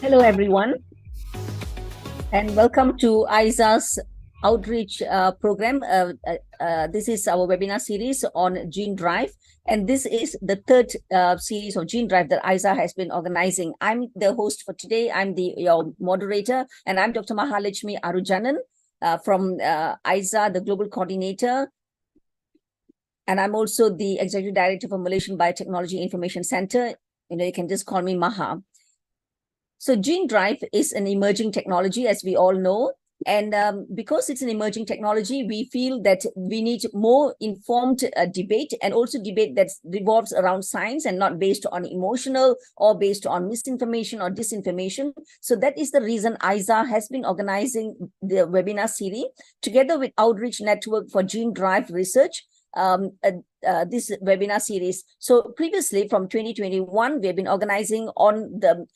Hello, everyone, and welcome to ISA's outreach program. This is our webinar series on Gene Drive, and this is the third series of Gene Drive that ISA has been organizing. I'm the host for today. I'm your moderator, and I'm Dr. Mahalakshmi Arujanan from ISA, the global coordinator. And I'm also the executive director for Malaysian Biotechnology Information Center. You can just call me Maha. So Gene Drive is an emerging technology, as we all know. And because it's an emerging technology, we feel that we need more informed debate, and also debate that revolves around science and not based on emotional or based on misinformation or disinformation. So that is the reason ISA has been organizing the webinar series together with Outreach Network for Gene Drive Research. This webinar series. So previously from 2021, we have been organizing on the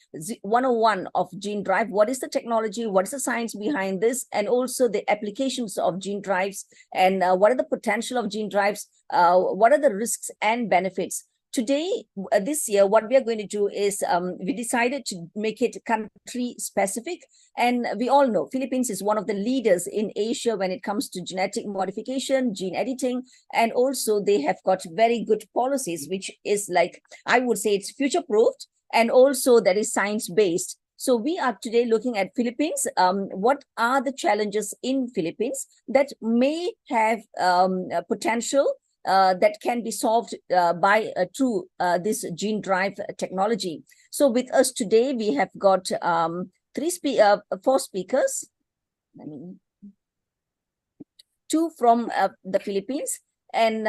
101 of Gene Drive. What is the technology? What is the science behind this? And also the applications of gene drives, and what are the potential of gene drives? What are the risks and benefits? Today, this year, what we are going to do is we decided to make it country specific. And we all know Philippines is one of the leaders in Asia when it comes to genetic modification, gene editing, and also they have got very good policies, which is like, I would say it's future-proofed, and also that is science-based. So we are today looking at Philippines. What are the challenges in Philippines that may have potential that can be solved through this Gene Drive technology? So with us today, we have got four speakers. Two from the Philippines, and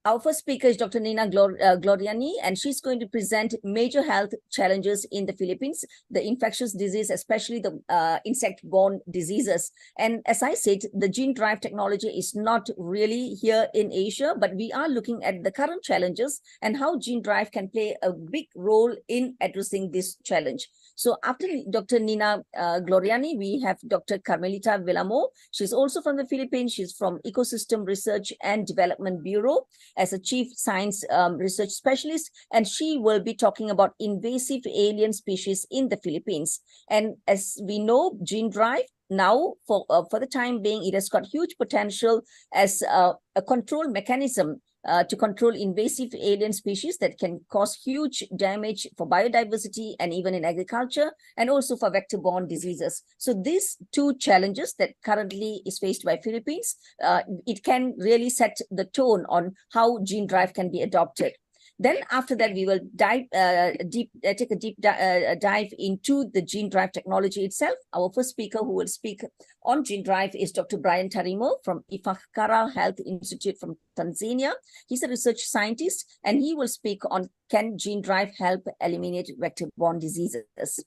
our first speaker is Dr. Nina Gloriani, and she's going to present major health challenges in the Philippines, the infectious disease, especially the insect-borne diseases. And as I said, the Gene Drive technology is not really here in Asia, but we are looking at the current challenges and how Gene Drive can play a big role in addressing this challenge. So after Dr. Nina Gloriani, we have Dr. Carmelita Villamor. She's also from the Philippines. She's from Ecosystem Research and Development Bureau as a chief science research specialist, and she will be talking about invasive alien species in the Philippines. And as we know, Gene Drive now, for the time being, it has got huge potential as a control mechanism to control invasive alien species that can cause huge damage for biodiversity and even in agriculture, and also for vector-borne diseases. So these two challenges that currently is faced by Philippines, it can really set the tone on how Gene Drive can be adopted. Then after that, we will take a deep dive into the Gene Drive technology itself. Our first speaker who will speak on Gene Drive is Dr. Brian Tarimo from Ifakara Health Institute from Tanzania. He's a research scientist, and he will speak on can Gene Drive help eliminate vector-borne diseases.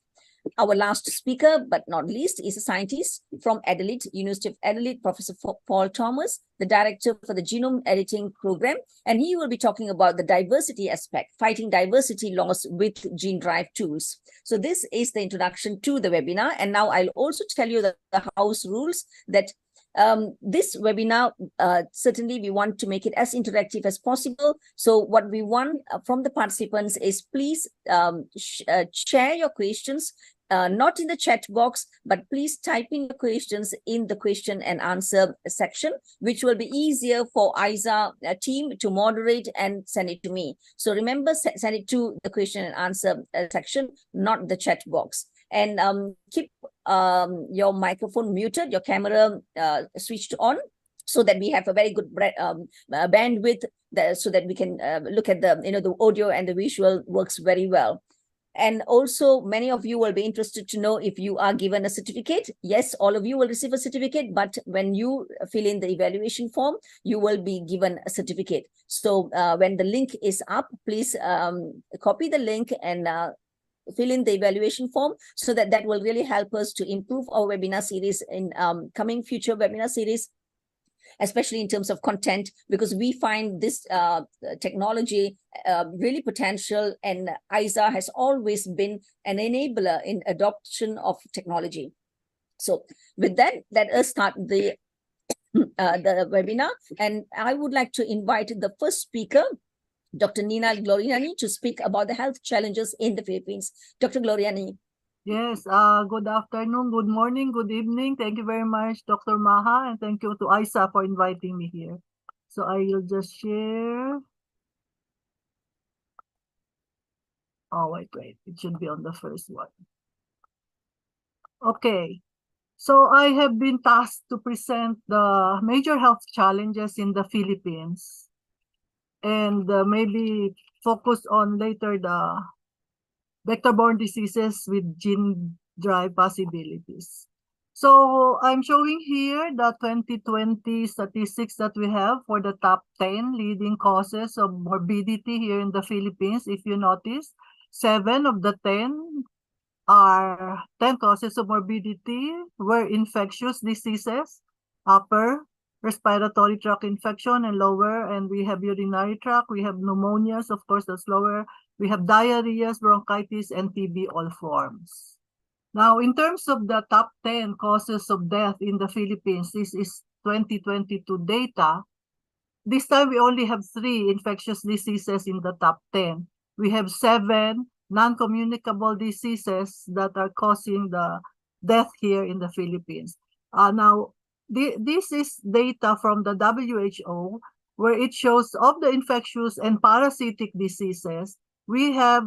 Our last speaker, but not least, is a scientist from Adelaide, University of Adelaide, Professor Paul Thomas, the director for the Genome Editing Program, and he will be talking about the diversity aspect, fighting diversity loss with Gene Drive tools. So this is the introduction to the webinar, and now I'll also tell you the house rules that this webinar, certainly we want to make it as interactive as possible. So what we want from the participants is please share your questions, not in the chat box, but please type in the questions in the question and answer section, which will be easier for ISA team to moderate and send it to me. So remember, send it to the question and answer section, not the chat box. And keep your microphone muted, your camera switched on, so that we have a very good bandwidth, so that we can look at the audio and the visual works very well. And also, many of you will be interested to know if you are given a certificate. Yes, all of you will receive a certificate, but when you fill in the evaluation form, you will be given a certificate. So when the link is up, please copy the link and fill in the evaluation form, so that will really help us to improve our webinar series in coming future webinar series, especially in terms of content, because we find this technology really potential, and ISA has always been an enabler in adoption of technology. So with that, let us start the webinar, and I would like to invite the first speaker, Dr. Nina Gloriani to speak about the health challenges in the Philippines. Dr. Gloriani. Yes, good afternoon, good morning, good evening. Thank you very much, Dr. Maha, and thank you to Isa for inviting me here. So I will just share. Oh, wait. It should be on the first one. Okay. So I have been tasked to present the major health challenges in the Philippines and maybe focus on later the vector-borne diseases with gene-drive possibilities. So I'm showing here the 2020 statistics that we have for the top 10 leading causes of morbidity here in the Philippines. If you notice, 7 of the 10 causes of morbidity were infectious diseases, upper respiratory tract infection and lower, and we have urinary tract, we have pneumonias, of course, that's lower, we have diarrheas, bronchitis, and TB, all forms. Now, in terms of the top 10 causes of death in the Philippines, this is 2022 data. This time, we only have 3 infectious diseases in the top 10. We have 7 non-communicable diseases that are causing the death here in the Philippines. Now, this is data from the WHO, where it shows of the infectious and parasitic diseases, we have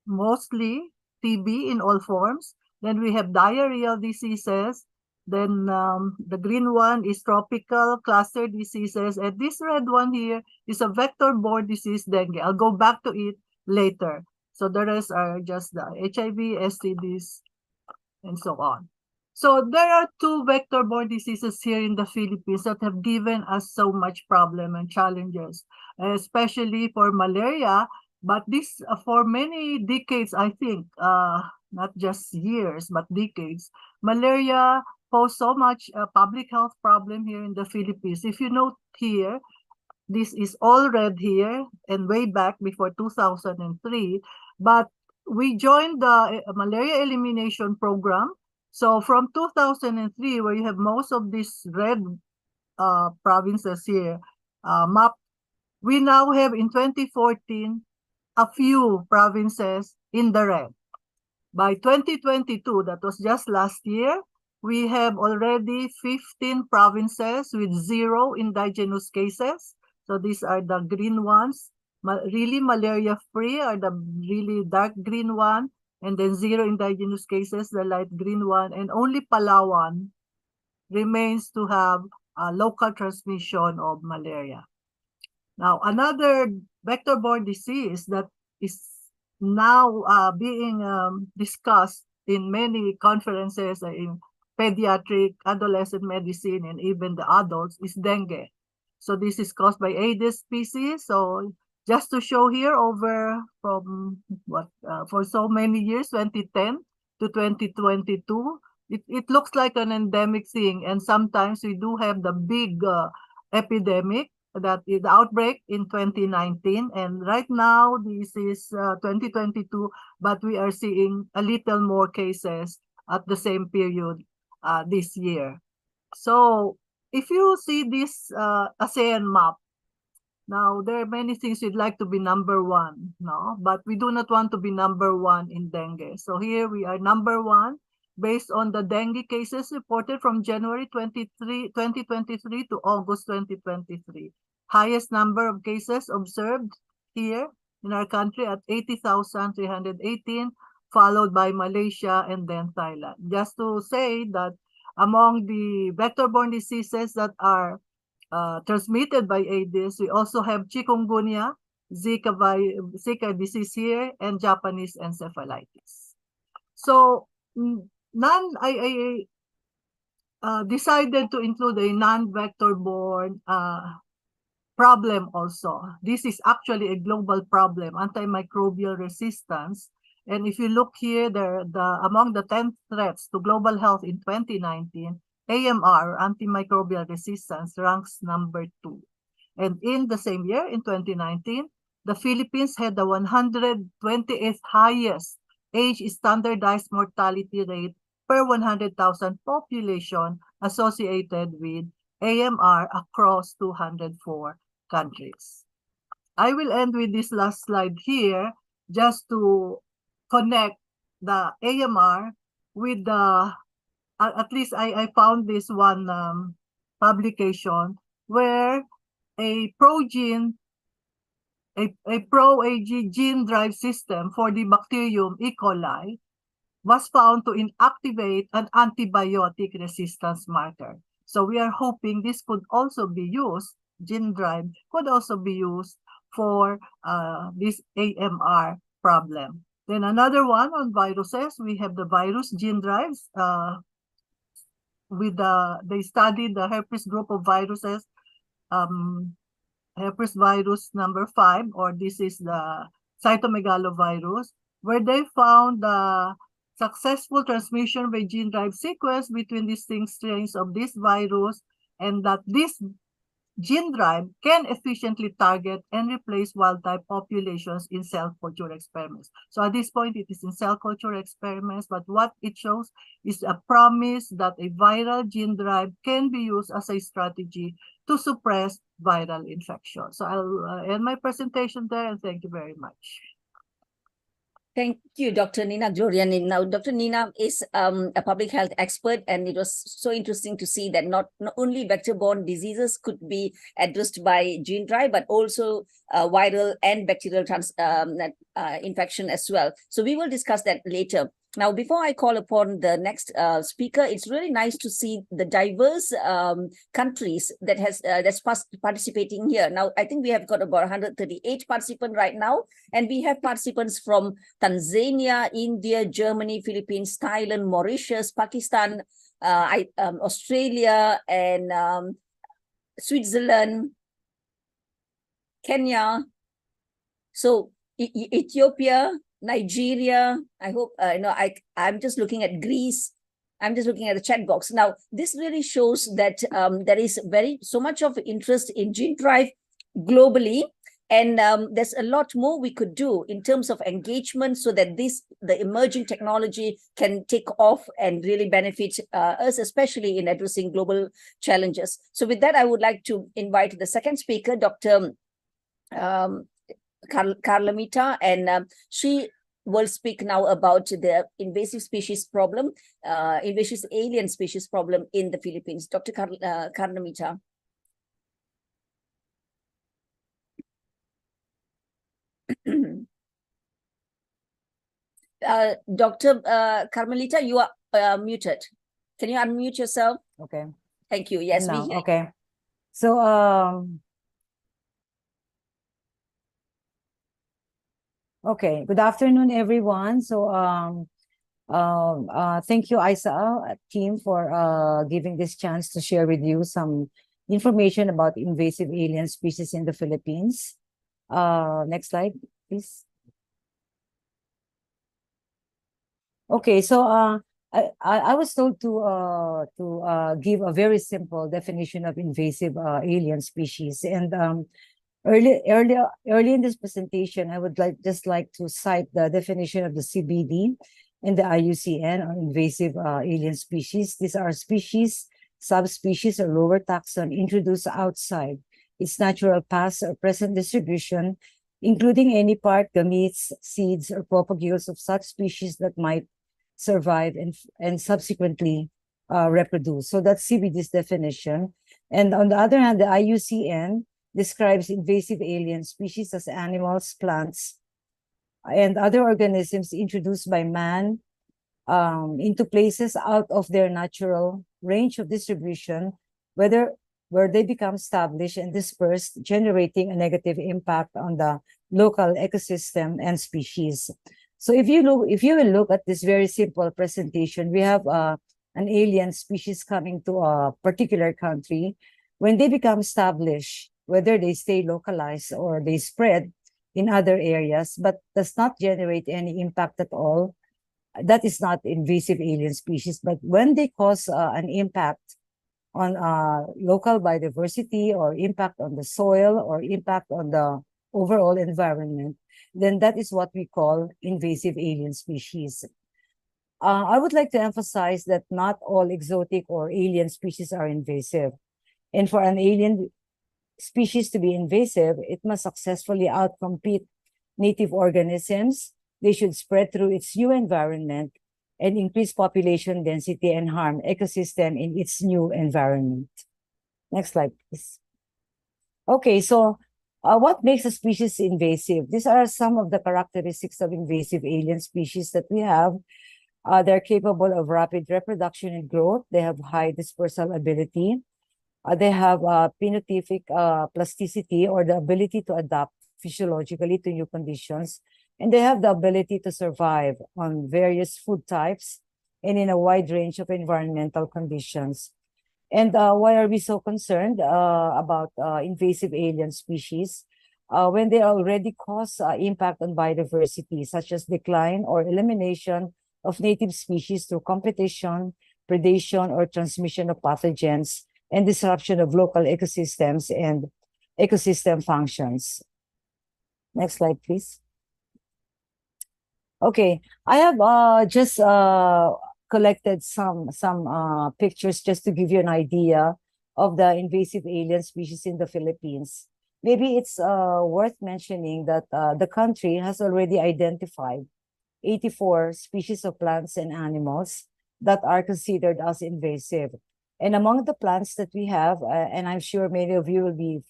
mostly TB in all forms. Then we have diarrheal diseases. Then the green one is tropical cluster diseases. And this red one here is a vector-borne disease, dengue. I'll go back to it later. So the rest are just the HIV, STDs, and so on. So there are 2 vector-borne diseases here in the Philippines that have given us so much problem and challenges, especially for malaria. But this, for many decades, I think, not just years, but decades, malaria posed so much public health problem here in the Philippines. If you note here, this is all red here and way back before 2003, but we joined the malaria elimination program. So from 2003, where you have most of these red provinces here mapped, we now have in 2014 a few provinces in the red. By 2022, that was just last year, we have already 15 provinces with 0 indigenous cases. So these are the green ones. Really malaria-free are the really dark green one. And then 0 indigenous cases, the light green one. And only Palawan remains to have a local transmission of malaria. Now, another vector-borne disease that is now being discussed in many conferences in pediatric, adolescent medicine, and even the adults is dengue. So this is caused by Aedes species. So just to show here, over from for so many years, 2010 to 2022, it looks like an endemic thing. And sometimes we do have the big epidemic, that is the outbreak in 2019, and right now this is 2022, but we are seeing a little more cases at the same period this year. So if you see this ASEAN map, now there are many things we'd like to be number 1, no, but we do not want to be number 1 in dengue. So here we are number 1 based on the dengue cases reported from January 2023 to August 2023. Highest number of cases observed here in our country at 80,318, followed by Malaysia and then Thailand. Just to say that among the vector-borne diseases that are transmitted by Aedes, we also have chikungunya, Zika disease here, and Japanese encephalitis. So I decided to include a non-vector-borne problem also. This is actually a global problem, antimicrobial resistance. And if you look here, among the 10 threats to global health in 2019, AMR, antimicrobial resistance, ranks number 2. And in the same year, in 2019, the Philippines had the 128th highest age standardized mortality rate per 100,000 population associated with AMR across 204 countries. I will end with this last slide here just to connect the AMR with the, at least I found this one publication where a pro-gene, a pro-AG gene drive system for the bacterium E. coli was found to inactivate an antibiotic resistance marker. So we are hoping this could also be used, gene drive could also be used for this AMR problem. Then another one on viruses, we have the virus gene drives. They studied the herpes group of viruses, herpes virus number 5, or this is the cytomegalovirus, where they found the successful transmission by gene drive sequence between distinct strains of this virus, and that this gene drive can efficiently target and replace wild-type populations in cell culture experiments. So at this point, it is in cell culture experiments, but what it shows is a promise that a viral gene drive can be used as a strategy to suppress viral infection. So I'll end my presentation there, and thank you very much. Thank you, Dr. Nina Gloriani. Now, Dr. Nina is a public health expert, and it was so interesting to see that not only vector-borne diseases could be addressed by gene drive, but also viral and bacterial infection as well. So we will discuss that later. Now, before I call upon the next speaker, it's really nice to see the diverse countries that's participating here. Now, I think we have got about 138 participants right now, and we have participants from Tanzania, India, Germany, Philippines, Thailand, Mauritius, Pakistan, Australia, and Switzerland, Kenya, so Ethiopia, Nigeria. I hope I'm just looking at Greece. I'm just looking at the chat box. Now, this really shows that there is so much of interest in gene drive globally, and there's a lot more we could do in terms of engagement so that the emerging technology can take off and really benefit us, especially in addressing global challenges. So with that, I would like to invite the second speaker, Dr. Carlomita, and she will speak now about the invasive species problem, invasive alien species problem in the Philippines. Dr. Carlomita. Dr. Carmelita, you are muted. Can you unmute yourself? Okay. Thank you. Yes, now, we hear. Okay. So, okay. Good afternoon, everyone. So, thank you, ISA team, for giving this chance to share with you some information about invasive alien species in the Philippines. Next slide, please. Okay, so I was told to give a very simple definition of invasive alien species, and early in this presentation, I would just like to cite the definition of the CBD and the IUCN on invasive alien species. These are species, subspecies, or lower taxon introduced outside its natural past or present distribution, including any part, gametes, seeds, or propagules of such species that might survive and subsequently reproduce. So that's CBD's definition. And on the other hand, the IUCN describes invasive alien species as animals, plants, and other organisms introduced by man into places out of their natural range of distribution, where they become established and dispersed, generating a negative impact on the local ecosystem and species. So if you will look at this very simple presentation, we have an alien species coming to a particular country. When they become established, whether they stay localized or they spread in other areas, but does not generate any impact at all, that is not invasive alien species. But when they cause an impact on local biodiversity, or impact on the soil, or impact on the overall environment, then that is what we call invasive alien species. I would like to emphasize that not all exotic or alien species are invasive. And for an alien species to be invasive, it must successfully outcompete native organisms. They should spread through its new environment and increase population density and harm ecosystem in its new environment. Next slide, please. Okay, so what makes a species invasive? These are some of the characteristics of invasive alien species that we have. They're capable of rapid reproduction and growth. They have high dispersal ability. They have phenotypic plasticity, or the ability to adapt physiologically to new conditions. And they have the ability to survive on various food types and in a wide range of environmental conditions. And why are we so concerned about invasive alien species? When they already cause impact on biodiversity, such as decline or elimination of native species through competition, predation, or transmission of pathogens, and disruption of local ecosystems and ecosystem functions. Next slide, please. Okay, I have just collected some pictures just to give you an idea of the invasive alien species in the Philippines. Maybe it's worth mentioning that the country has already identified 84 species of plants and animals that are considered as invasive. And among the plants that we have, and I'm sure many of you will be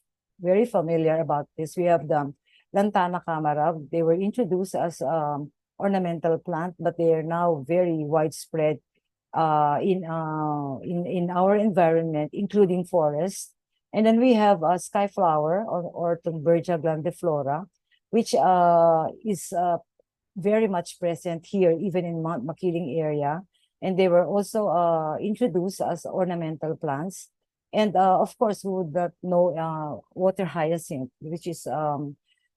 very familiar about this, we have the Lantana camara. They were introduced as ornamental plant, but they are now very widespread in our environment, including forests. And then we have a sky flower, or Thunbergia grandiflora, which is very much present here, even in Mount Makiling area. And they were also introduced as ornamental plants. And of course, we would not know water hyacinth, which is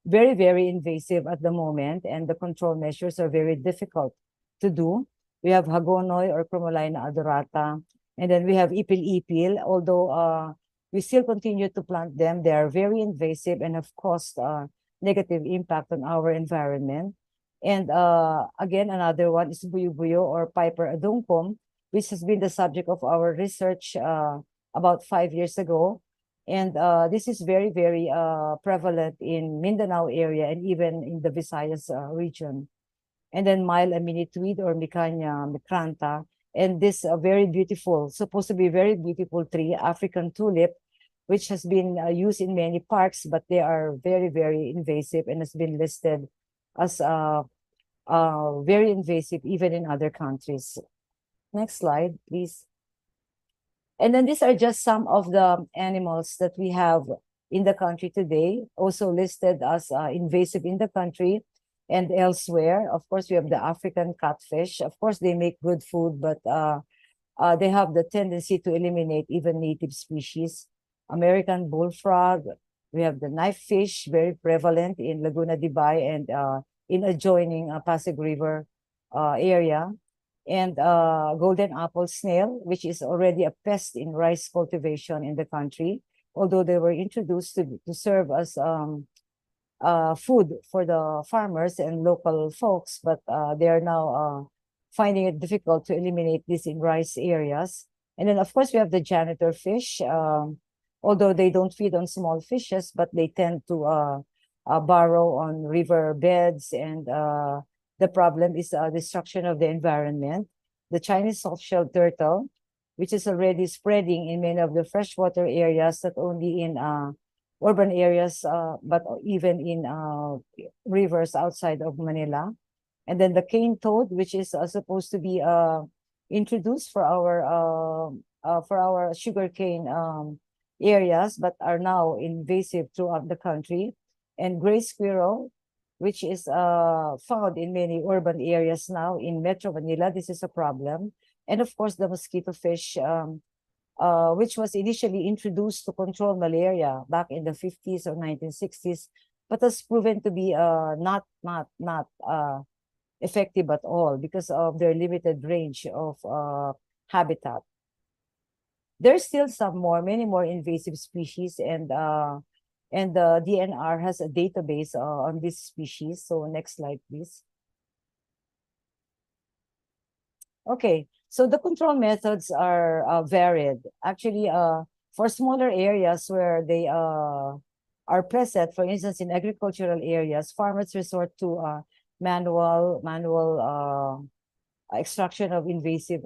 very, very invasive at the moment, and the control measures are very difficult to do. We have Hagonoy or Cromolina adorata, and then we have Ipil-Ipil, although we still continue to plant them. They are very invasive and have caused negative impact on our environment. And again, another one is Buyo-Buyo or Piper aduncum, which has been the subject of our research about 5 years ago. And this is very, very prevalent in Mindanao area and even in the Visayas region. And then Mile aminitude or Micania micrantha. And this very beautiful, supposed to be very beautiful tree, African tulip, which has been used in many parks, but they are very, very invasive and has been listed as very invasive even in other countries. Next slide, please. And then these are just some of the animals that we have in the country today, also listed as invasive in the country and elsewhere. Of course, we have the African catfish. Of course, they make good food, but they have the tendency to eliminate even native species. American bullfrog. We have the knife fish, very prevalent in Laguna de Bay and in adjoining Pasig River area. And golden apple snail, which is already a pest in rice cultivation in the country, although they were introduced to serve as food for the farmers and local folks, but they are now finding it difficult to eliminate this in rice areas. And then, of course, we have the janitor fish, although they don't feed on small fishes, but they tend to burrow on river beds, and the problem is destruction of the environment. The Chinese soft-shelled turtle, which is already spreading in many of the freshwater areas, not only in urban areas, but even in rivers outside of Manila. And then the cane toad, which is supposed to be introduced for our sugarcane areas, but are now invasive throughout the country. And gray squirrel, which is found in many urban areas now in Metro Manila. This is a problem. And of course, the mosquito fish, which was initially introduced to control malaria back in the 50s or 1960s, but has proven to be not effective at all because of their limited range of habitat. There's still many more invasive species, and the DNR has a database on this species. So next slide, please. Okay, so the control methods are varied. Actually, For smaller areas where they are present, for instance, in agricultural areas, farmers resort to manual extraction of invasive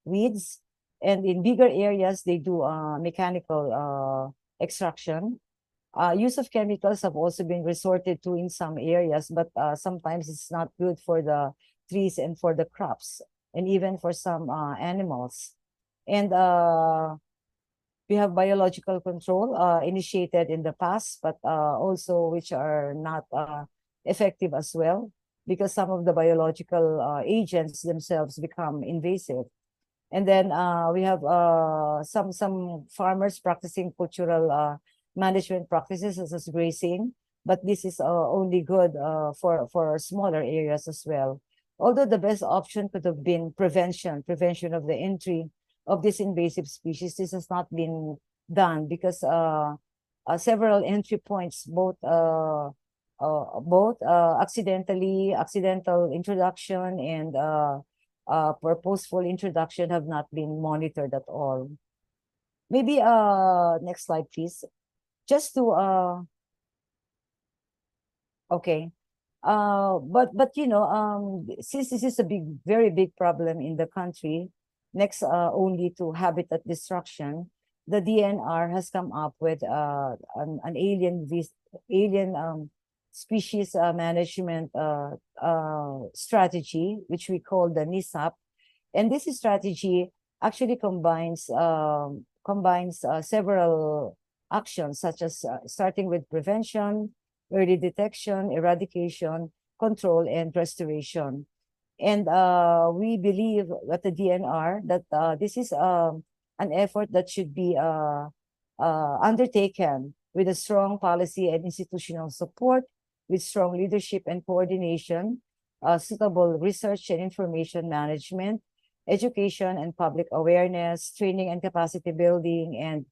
weeds. And in bigger areas, they do mechanical extraction. Use of chemicals have also been resorted to in some areas, but sometimes it's not good for the trees and for the crops, and even for some animals. And we have biological control initiated in the past, but also which are not effective as well, because some of the biological agents themselves become invasive. And then we have some farmers practicing cultural management practices such as grazing, but this is only good for smaller areas as well. Although the best option could have been prevention of the entry of this invasive species, this has not been done because several entry points, both accidental introduction and purposeful introduction, have not been monitored at all. Maybe next slide, please. Just to okay. But you know, since this is a very big problem in the country, next only to habitat destruction, the DNR has come up with an alien species management strategy, which we call the NISAP. And this strategy actually combines several actions, such as starting with prevention, early detection, eradication, control, and restoration. And we believe at the DNR that this is an effort that should be undertaken with a strong policy and institutional support, with strong leadership and coordination, suitable research and information management, education and public awareness, training and capacity building, and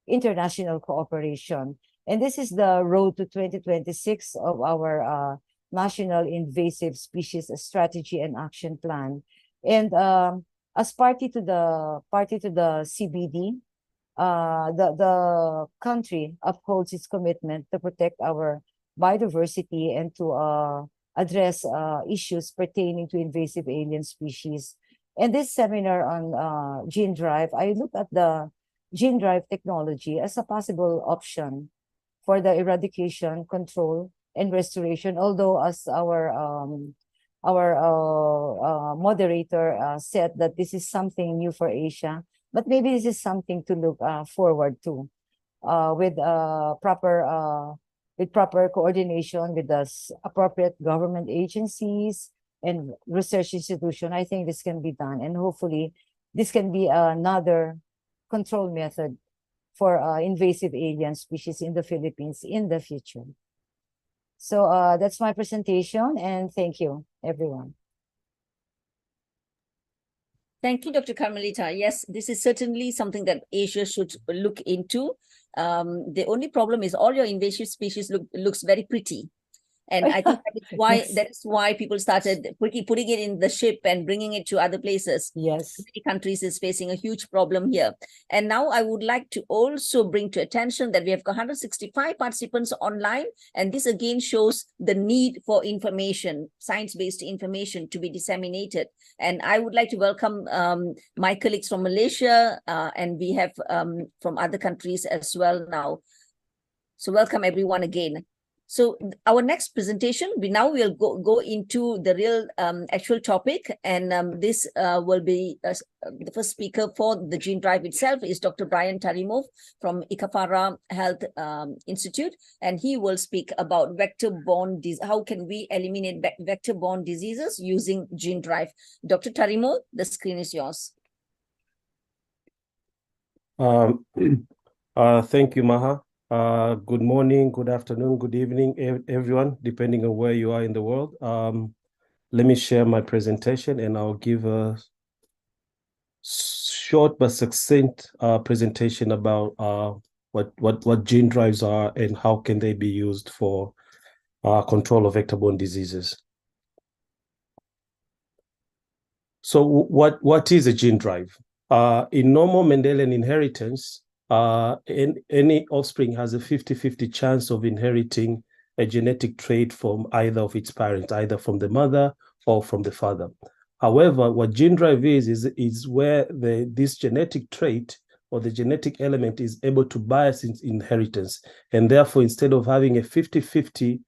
international cooperation. And this is the road to 2026 of our National Invasive Species Strategy and Action Plan. And as party to the CBD, the country upholds its commitment to protect our biodiversity and to address issues pertaining to invasive alien species. And this seminar on gene drive, I look at the gene drive technology as a possible option for the eradication, control, and restoration. Although, as our moderator said, that this is something new for Asia, but maybe this is something to look forward to with proper coordination with the appropriate government agencies and research institution. I think this can be done, and hopefully this can be another control method for invasive alien species in the Philippines in the future. So that's my presentation, and thank you, everyone. Thank you, Dr. Carmelita. Yes, this is certainly something that Asia should look into. The only problem is all your invasive species looks very pretty. And I think that is why Yes. that is why people started putting it in the ship and bringing it to other places. Yes. Many countries is facing a huge problem here. And now I would like to also bring to attention that we have 165 participants online. And this again shows the need for information, science-based information to be disseminated. And I would like to welcome my colleagues from Malaysia, and we have from other countries as well now. So welcome everyone again. So our next presentation, we'll go into the real actual topic, and this will be the first speaker for the gene drive itself is Dr. Brian Tarimov from Ikafara Health Institute, and he will speak about vector-borne disease. How can we eliminate vector-borne diseases using gene drive? Dr. Tarimov, the screen is yours. Thank you, Maha. Good morning, good afternoon, good evening, everyone, depending on where you are in the world. Let me share my presentation, and I'll give a short but succinct presentation about what gene drives are and how can they be used for control of vector-borne diseases. So what is a gene drive? In normal Mendelian inheritance, any offspring has a 50-50 chance of inheriting a genetic trait from either of its parents, either from the mother or from the father. However, what gene drive is where this genetic trait or the genetic element is able to bias its inheritance. And therefore, instead of having a 50-50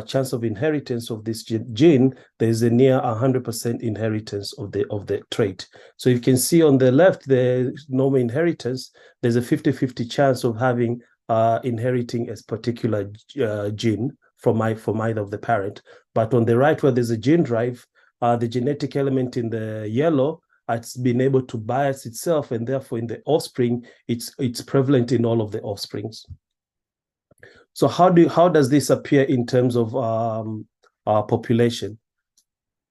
chance of inheritance of this gene, there is a near 100% inheritance of the trait. So you can see on the left, the normal inheritance, there's a 50-50 chance of having inheriting a particular gene from either of the parent. But on the right, where there's a gene drive, the genetic element in the yellow, it's been able to bias itself, and therefore in the offspring, it's prevalent in all of the offsprings. So how does this appear in terms of our population?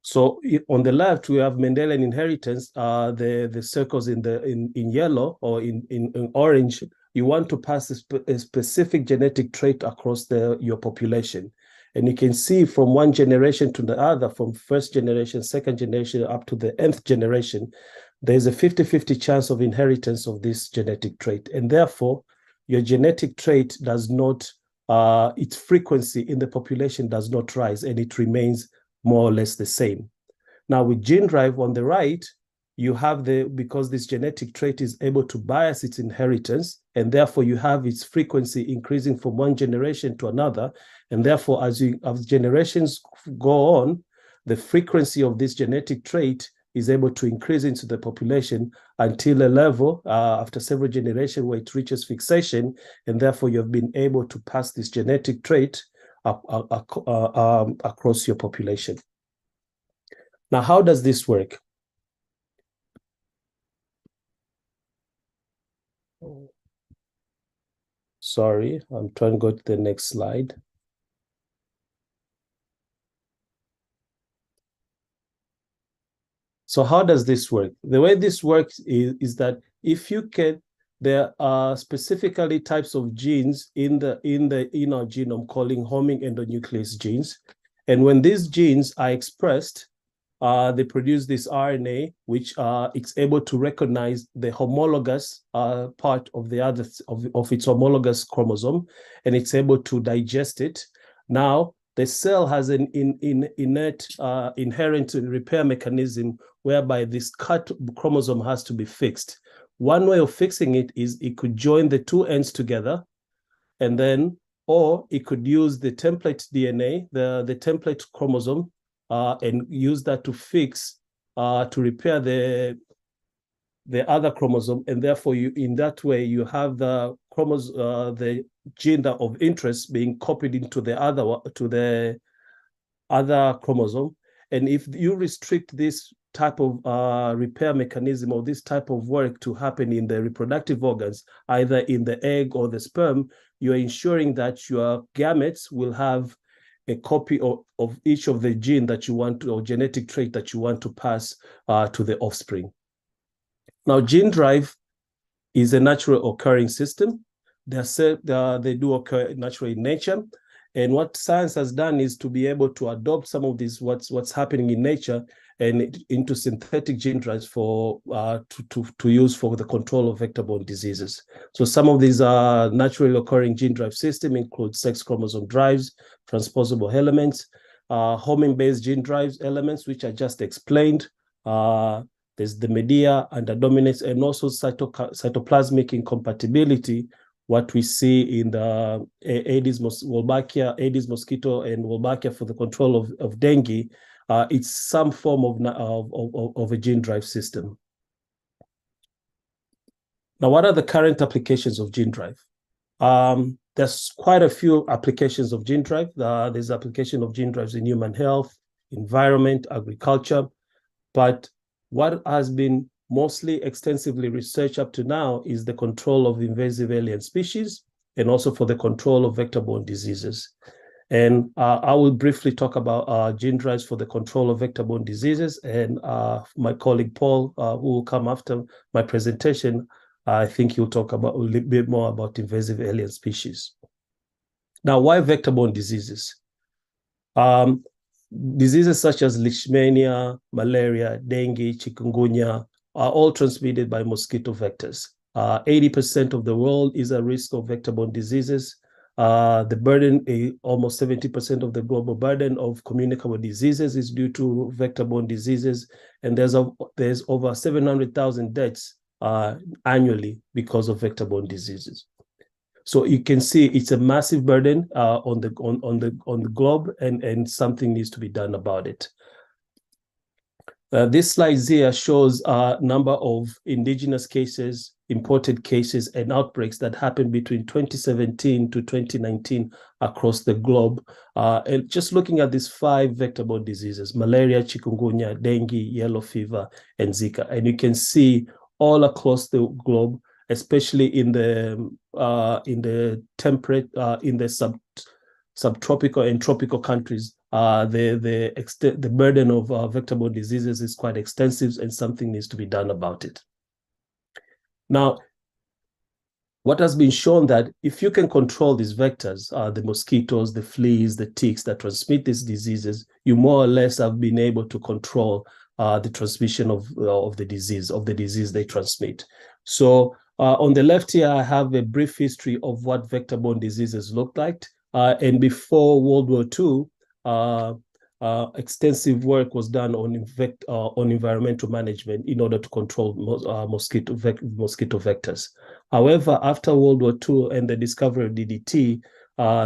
So on the left, we have Mendelian inheritance. The circles in yellow or in orange, you want to pass a specific genetic trait across your population. And you can see from one generation to the other, from first generation, second generation, up to the nth generation, there's a 50-50 chance of inheritance of this genetic trait. And therefore, your genetic trait does not, its frequency in the population does not rise, and it remains more or less the same. Now with gene drive on the right, you have because this genetic trait is able to bias its inheritance, and therefore you have its frequency increasing from one generation to another. And therefore, as generations go on, the frequency of this genetic trait is able to increase into the population until a level after several generations where it reaches fixation, and therefore you've been able to pass this genetic trait across your population. Now, how does this work? Sorry, I'm trying to go to the next slide. So how does this work? The way this works is that if you can, there are specifically types of genes in our genome calling homing endonuclease genes. And when these genes are expressed, they produce this RNA, which it's able to recognize the homologous part of the other of its homologous chromosome, and it's able to digest it. Now, the cell has an inherent repair mechanism whereby this cut chromosome has to be fixed. One way of fixing it is it could join the two ends together, and then, or it could use the template DNA, the template chromosome, and use that to fix, to repair the other chromosome, and therefore in that way you have the chromosome, the gene of interest being copied into the other chromosome. And if you restrict this type of repair mechanism or this type of work to happen in the reproductive organs, either in the egg or the sperm, you're ensuring that your gametes will have a copy of each of the gene that you want to, or genetic trait that you want to pass to the offspring. Now, gene drive is a natural occurring system. They do occur naturally in nature. And what science has done is to be able to adopt some of these, what's happening in nature, and into synthetic gene drives for to use for the control of vector-borne diseases. So some of these naturally occurring gene drive system include sex chromosome drives, transposable elements, homing-based gene drives elements, which I just explained. There's the media and the dominance, and also cytoplasmic incompatibility, what we see in the Aedes mosquito and Wolbachia for the control of dengue. It's some form of a gene drive system. Now, what are the current applications of gene drive? There's quite a few applications of gene drive. There's application of gene drives in human health, environment, agriculture. But what has been mostly extensively researched up to now is the control of invasive alien species, and also for the control of vector-borne diseases. And I will briefly talk about gene drives for the control of vector-borne diseases. And my colleague Paul, who will come after my presentation, I think he'll talk about a little bit more about invasive alien species. Now, why vector-borne diseases? Diseases such as leishmania, malaria, dengue, chikungunya are all transmitted by mosquito vectors. 80% of the world is at risk of vector-borne diseases. The burden, almost 70% of the global burden of communicable diseases is due to vector-borne diseases. And there's over 700,000 deaths annually because of vector-borne diseases. So you can see it's a massive burden on the globe, and something needs to be done about it. This slide here shows a number of indigenous cases, imported cases, and outbreaks that happened between 2017 to 2019 across the globe. And just looking at these 5 vector-borne diseases: malaria, chikungunya, dengue, yellow fever, and Zika. And you can see all across the globe, especially in the temperate, in the subtropical and tropical countries, the burden of vector-borne diseases is quite extensive, and something needs to be done about it. Now, what has been shown that if you can control these vectors, the mosquitoes, the fleas, the ticks that transmit these diseases, you more or less have been able to control the transmission of the disease they transmit. So on the left here, I have a brief history of what vector-borne diseases looked like. And before World War II, extensive work was done on environmental management in order to control mosquito vectors. However, after World War II and the discovery of DDT,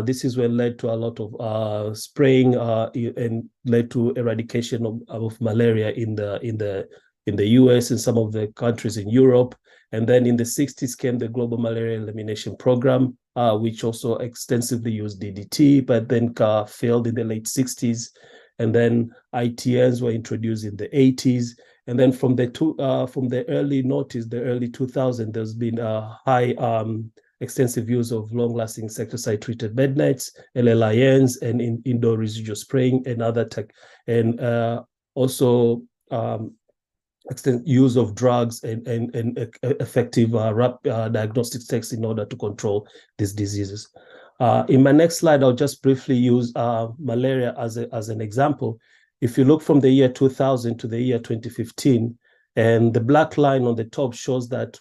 this is what led to a lot of spraying and led to eradication of malaria in the US and some of the countries in Europe. And then in the 60s came the Global Malaria Elimination Program, which also extensively used DDT, but then failed in the late 60s. And then ITNs were introduced in the 80s. And then from the early noughties, the early 2000s, there's been a high extensive use of long-lasting insecticide-treated bed nets, LLINs, and indoor residual spraying and other tech, and also use of drugs and effective diagnostic tests in order to control these diseases. In my next slide, I'll just briefly use malaria as an example. If you look from the year 2000 to the year 2015, and the black line on the top shows that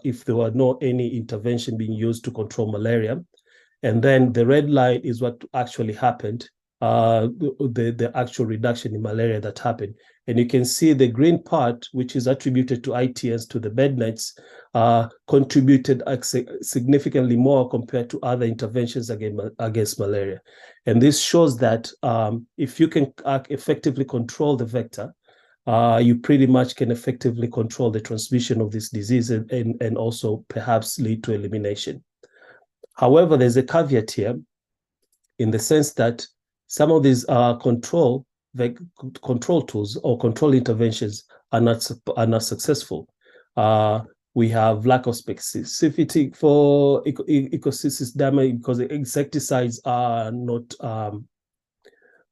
if there were no any intervention being used to control malaria, and then the red line is what actually happened, the actual reduction in malaria that happened. And you can see the green part, which is attributed to ITNs, to the bed nets, contributed significantly more compared to other interventions against malaria. And this shows that if you can effectively control the vector, you pretty much can effectively control the transmission of this disease and also perhaps lead to elimination. However, there's a caveat here in the sense that some of these control tools or control interventions are not successful. We have lack of specificity for ecosystem damage because the insecticides are not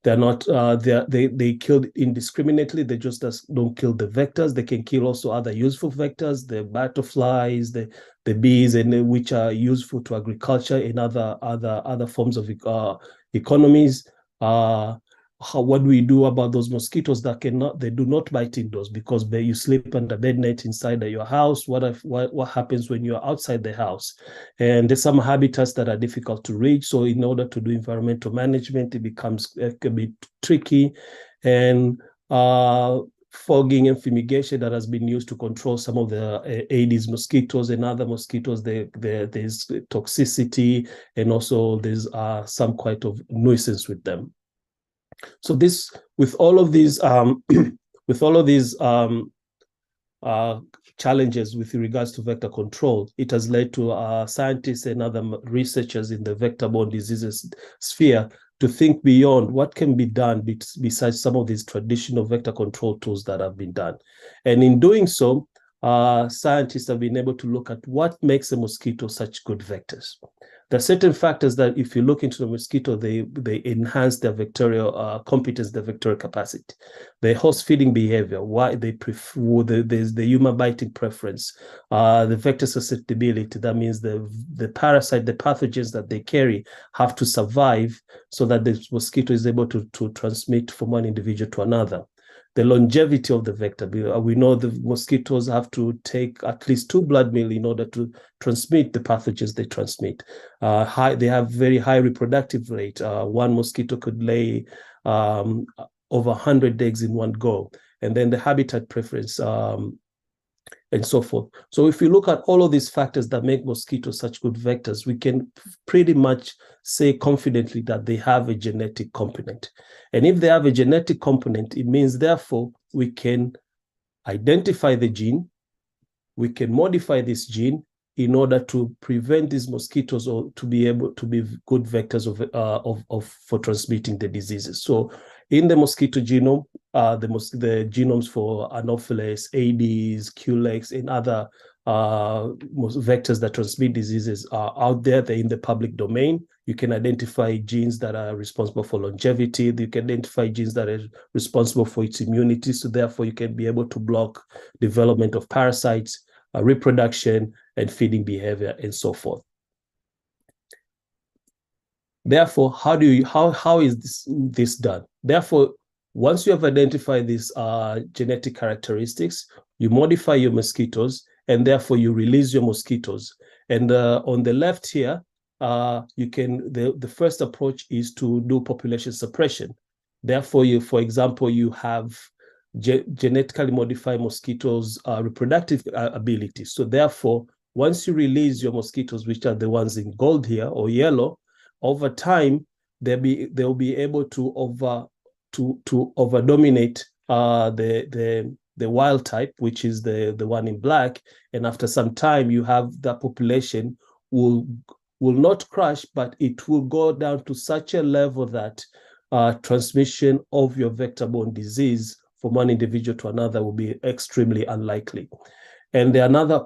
they kill indiscriminately. They just don't kill the vectors. They can kill also other useful vectors, the butterflies, the bees, and which are useful to agriculture and other forms of economies. What do we do about those mosquitoes that they do not bite indoors because you sleep under bed net inside your house? What happens when you're outside the house? And there's some habitats that are difficult to reach. So in order to do environmental management, it becomes a bit tricky. And fogging and fumigation that has been used to control some of the Aedes mosquitoes and other mosquitoes, there's toxicity, and also there's some quite of nuisance with them. So with all of these challenges with regards to vector control, it has led to scientists and other researchers in the vector-borne diseases sphere to think beyond what can be done besides some of these traditional vector control tools that have been done. And in doing so, scientists have been able to look at what makes a mosquito such good vectors. There are certain factors that if you look into the mosquito, they enhance their vectorial competence, their vectorial capacity. The host feeding behavior, why they prefer, there's the human biting preference, the vector susceptibility. That means the parasite, the pathogens that they carry have to survive so that the mosquito is able to transmit from one individual to another. the longevity of the vector. We know the mosquitoes have to take at least 2 blood meal in order to transmit the pathogens they transmit. They have very high reproductive rate. One mosquito could lay over 100 eggs in one go. And then the habitat preference, and so forth. So if you look at all of these factors that make mosquitoes such good vectors, we can pretty much say confidently that they have a genetic component. And if they have a genetic component, it means therefore we can identify the gene, we can modify this gene in order to prevent these mosquitoes or to be able to be good vectors for transmitting the diseases. So in the mosquito genome, the genomes for Anopheles, Aedes, Culex, and other vectors that transmit diseases are out there. They're in the public domain. You can identify genes that are responsible for longevity. You can identify genes that are responsible for its immunity. So therefore, you can be able to block development of parasites, reproduction, and feeding behavior, and so forth. Therefore, how is this done? Therefore, once you have identified these genetic characteristics, you modify your mosquitoes, and therefore you release your mosquitoes. And on the left here, the first approach is to do population suppression. Therefore, for example, you have genetically modified mosquitoes' reproductive ability. So therefore, once you release your mosquitoes, which are the ones in gold here or yellow, over time they'll be able to over-dominate the wild type, which is the one in black. And after some time, you have the population will not crash, but it will go down to such a level that transmission of your vector-borne disease from one individual to another will be extremely unlikely. And another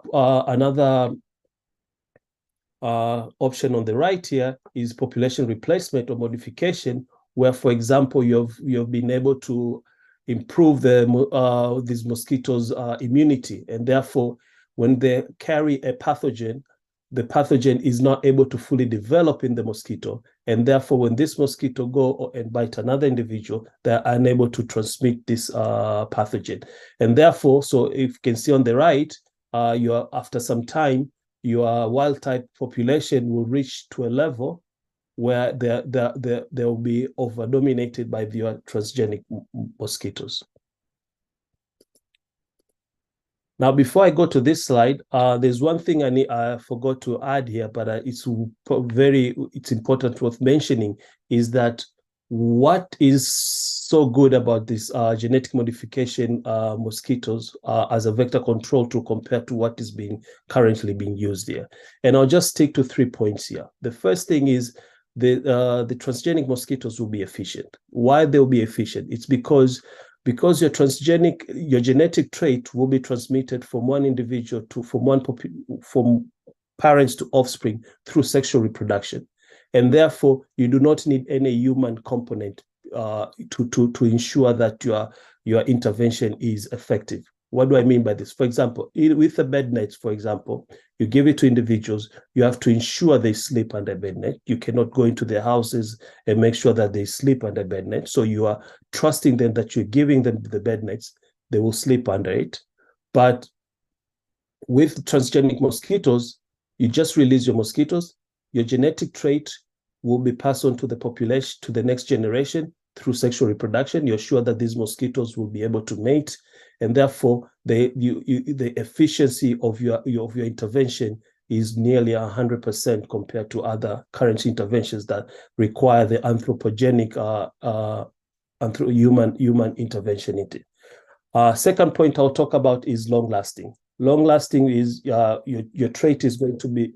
option on the right here is population replacement or modification, where, for example, you've been able to improve these mosquitoes' immunity, and therefore, when they carry a pathogen, the pathogen is not able to fully develop in the mosquito, and therefore, when this mosquito go and bite another individual, they're unable to transmit this pathogen. And therefore, so if you can see on the right, after some time, your wild type population will reach to a level where they will be over-dominated by your transgenic mosquitoes. Now, before I go to this slide, there's one thing I forgot to add here, but it's important worth mentioning, is that what is so good about this genetic modification mosquitoes as a vector control tool compared to what is currently being used here. And I'll just stick to 3 points here. The first thing is the transgenic mosquitoes will be efficient. Why they'll be efficient? It's because your genetic trait will be transmitted from one individual from parents to offspring through sexual reproduction. And therefore, you do not need any human component to ensure that your intervention is effective. What do I mean by this? For example, with the bed nets, for example, you give it to individuals, you have to ensure they sleep under bed net. You cannot go into their houses and make sure that they sleep under bed net. So you are trusting them that you're giving them the bed nets, they will sleep under it. But with transgenic mosquitoes, you just release your mosquitoes, your genetic trait will be passed on to the population, to the next generation through sexual reproduction. You're sure that these mosquitoes will be able to mate, and therefore the efficiency of your intervention is nearly 100% compared to other current interventions that require the anthropogenic human intervention. Second point I'll talk about is long lasting. Long lasting is your trait is going to be,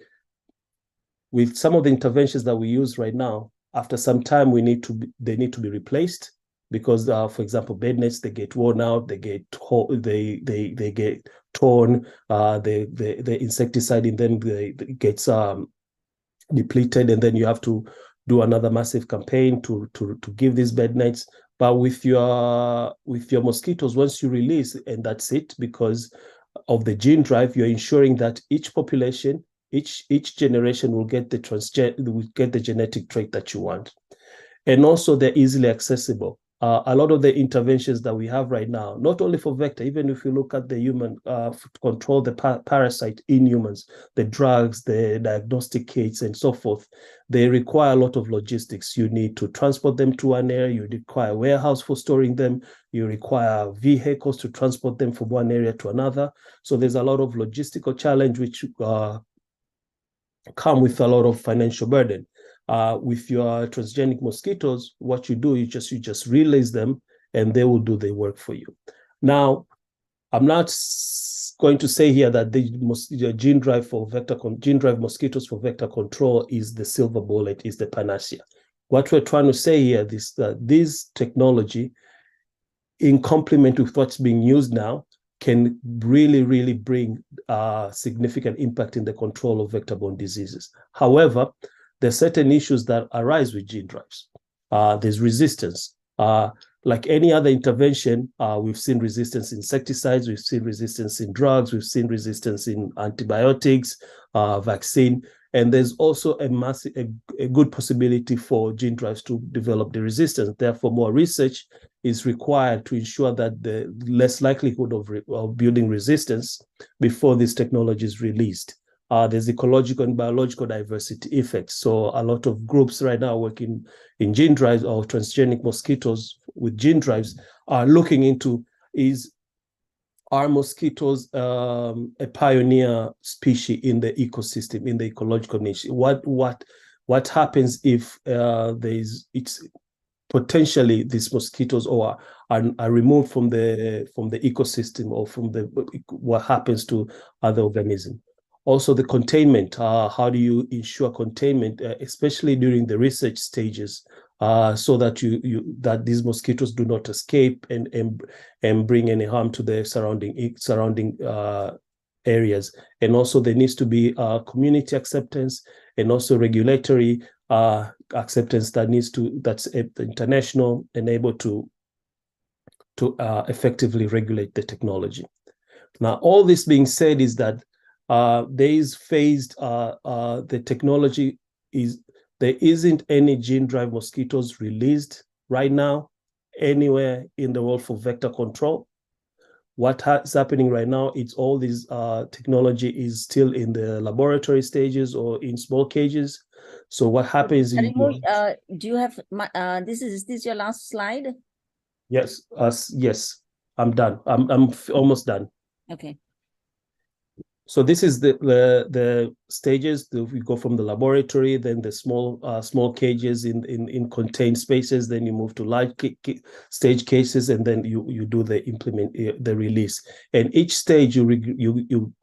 with some of the interventions that we use right now, after some time they need to be replaced, because for example, bed nets, they get worn out, they get torn, the insecticide in them gets depleted, and then you have to do another massive campaign to give these bed nets. But with your mosquitoes, once you release, and that's it, because of the gene drive, you're ensuring that each population, each generation will get the genetic trait that you want. And also they're easily accessible. a lot of the interventions that we have right now, not only for vector, even if you look at the human, to control the parasite in humans, the drugs, the diagnostic kits, and so forth, they require a lot of logistics. You need to transport them to an area, you require a warehouse for storing them, you require vehicles to transport them from one area to another. So there's a lot of logistical challenge which come with a lot of financial burden. With your transgenic mosquitoes, what you do, you just release them and they will do the work for you. Now, I'm not going to say here that the gene drive mosquitoes for vector control is the silver bullet, is the panacea. What we're trying to say here is that this technology, in complement with what's being used now, can really, really bring significant impact in the control of vector-borne diseases. However, there are certain issues that arise with gene drives. There's resistance. Like any other intervention, we've seen resistance in insecticides, we've seen resistance in drugs, we've seen resistance in antibiotics, vaccine, and there's also a good possibility for gene drives to develop the resistance. Therefore, more research is required to ensure that the less likelihood of building resistance before this technology is released. There's ecological and biological diversity effects. So a lot of groups right now working in gene drives or transgenic mosquitoes with gene drives are looking into are mosquitoes a pioneer species in the ecosystem, in the ecological niche? What happens if it's potentially these mosquitoes are removed from the ecosystem or from what happens to other organisms? Also, the containment. How do you ensure containment, especially during the research stages, so that that these mosquitoes do not escape and bring any harm to the surrounding areas? And also, there needs to be community acceptance and also regulatory acceptance that's international and able to effectively regulate the technology. Now, all this being said is that there is phased, the technology there isn't any gene drive mosquitoes released right now anywhere in the world for vector control. What's happening right now, it's all this technology is still in the laboratory stages or in small cages. So what happens do you have is this your last slide? Yes, yes, I'm done. I'm almost done. Okay. So this is the stages. We go from the laboratory, then the small cages in contained spaces. Then you move to large stage cases, and then you do the release. And each stage you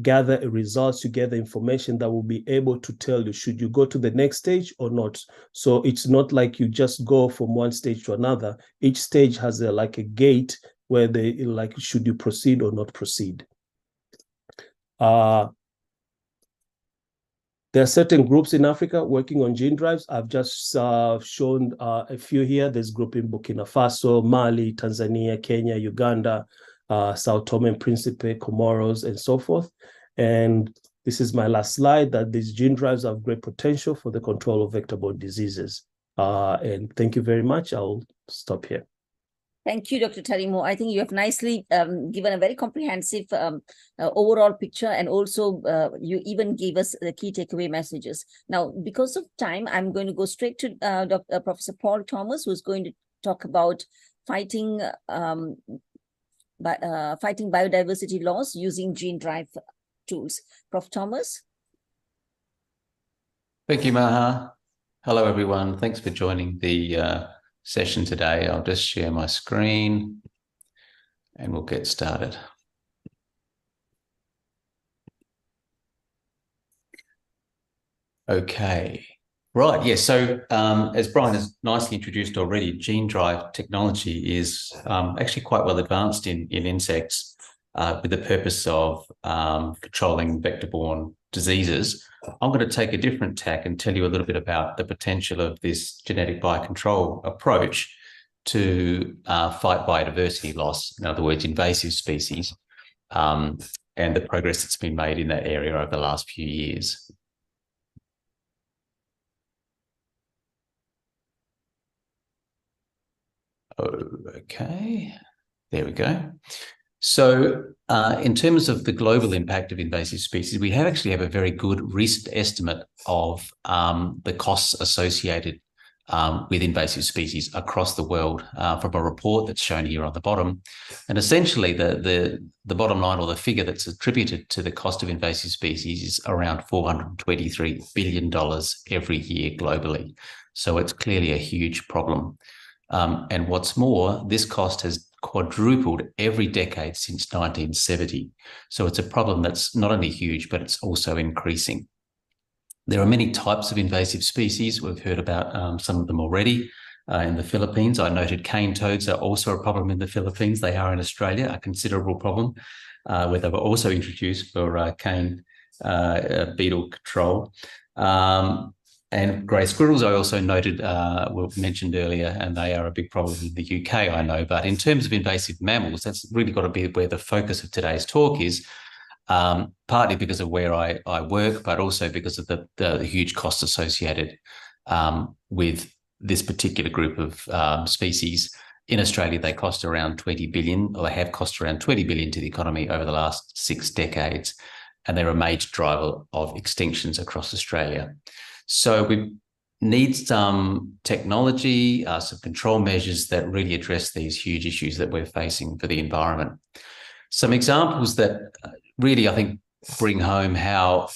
gather results, you gather information that will be able to tell you should you go to the next stage or not. So it's not like you just go from one stage to another. Each stage has like a gate where they like, should you proceed or not proceed? There are certain groups in Africa working on gene drives. I've just shown a few here. There's a group in Burkina Faso, Mali, Tanzania, Kenya, Uganda, Sao Tome and Principe, Comoros, and so forth. And this is my last slide, that these gene drives have great potential for the control of vector-borne diseases. And thank you very much. I'll stop here. Thank you, Dr. Tarimo. I think you have nicely given a very comprehensive overall picture, and also you even gave us the key takeaway messages. Now, because of time, I'm going to go straight to Professor Paul Thomas, who's going to talk about fighting biodiversity loss using gene drive tools. Prof. Thomas. Thank you, Maha. Hello, everyone. Thanks for joining the session today. I'll just share my screen and we'll get started. Okay, right. Yeah, so as Brian has nicely introduced already, gene drive technology is actually quite well advanced in insects with the purpose of controlling vector-borne diseases. I'm going to take a different tack and tell you a little bit about the potential of this genetic biocontrol approach to fight biodiversity loss, in other words, invasive species, and the progress that's been made in that area over the last few years. Okay, there we go. So in terms of the global impact of invasive species, we actually have a very good recent estimate of the costs associated with invasive species across the world from a report that's shown here on the bottom. And essentially the bottom line, or the figure that's attributed to the cost of invasive species, is around $423 billion every year globally. So it's clearly a huge problem. And what's more, this cost has quadrupled every decade since 1970. So it's a problem that's not only huge, but it's also increasing. There are many types of invasive species. We've heard about some of them already in the Philippines. I noted cane toads are also a problem in the Philippines. They are in Australia, a considerable problem, where they were also introduced for cane beetle control. And grey squirrels, I also noted, were mentioned earlier, and they are a big problem in the UK, I know. But in terms of invasive mammals, that's really got to be where the focus of today's talk is, partly because of where I work, but also because of the huge costs associated with this particular group of species. In Australia, they cost around 20 billion, or they have cost around 20 billion to the economy over the last 6 decades, and they're a major driver of extinctions across Australia. So we need some technology, some control measures that really address these huge issues that we're facing for the environment. Some examples that really, I think, bring home how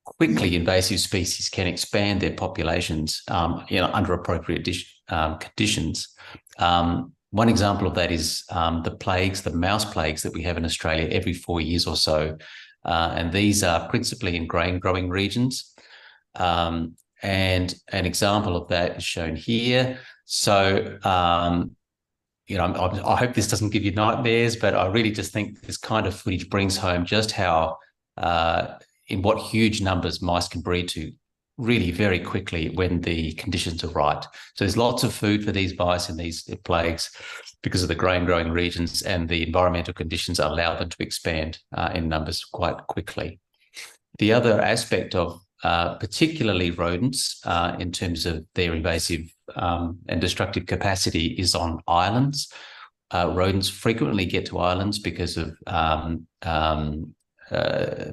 quickly invasive species can expand their populations under appropriate conditions. One example of that is the plagues, the mouse plagues that we have in Australia every 4 years or so. And these are principally in grain-growing regions. And an example of that is shown here. So, I hope this doesn't give you nightmares, but I really just think this kind of footage brings home just how, in what huge numbers mice can breed to really very quickly when the conditions are right. So there's lots of food for these mice in these plagues because of the grain-growing regions, and the environmental conditions allow them to expand in numbers quite quickly. The other aspect of particularly rodents in terms of their invasive and destructive capacity is on islands. Rodents frequently get to islands because of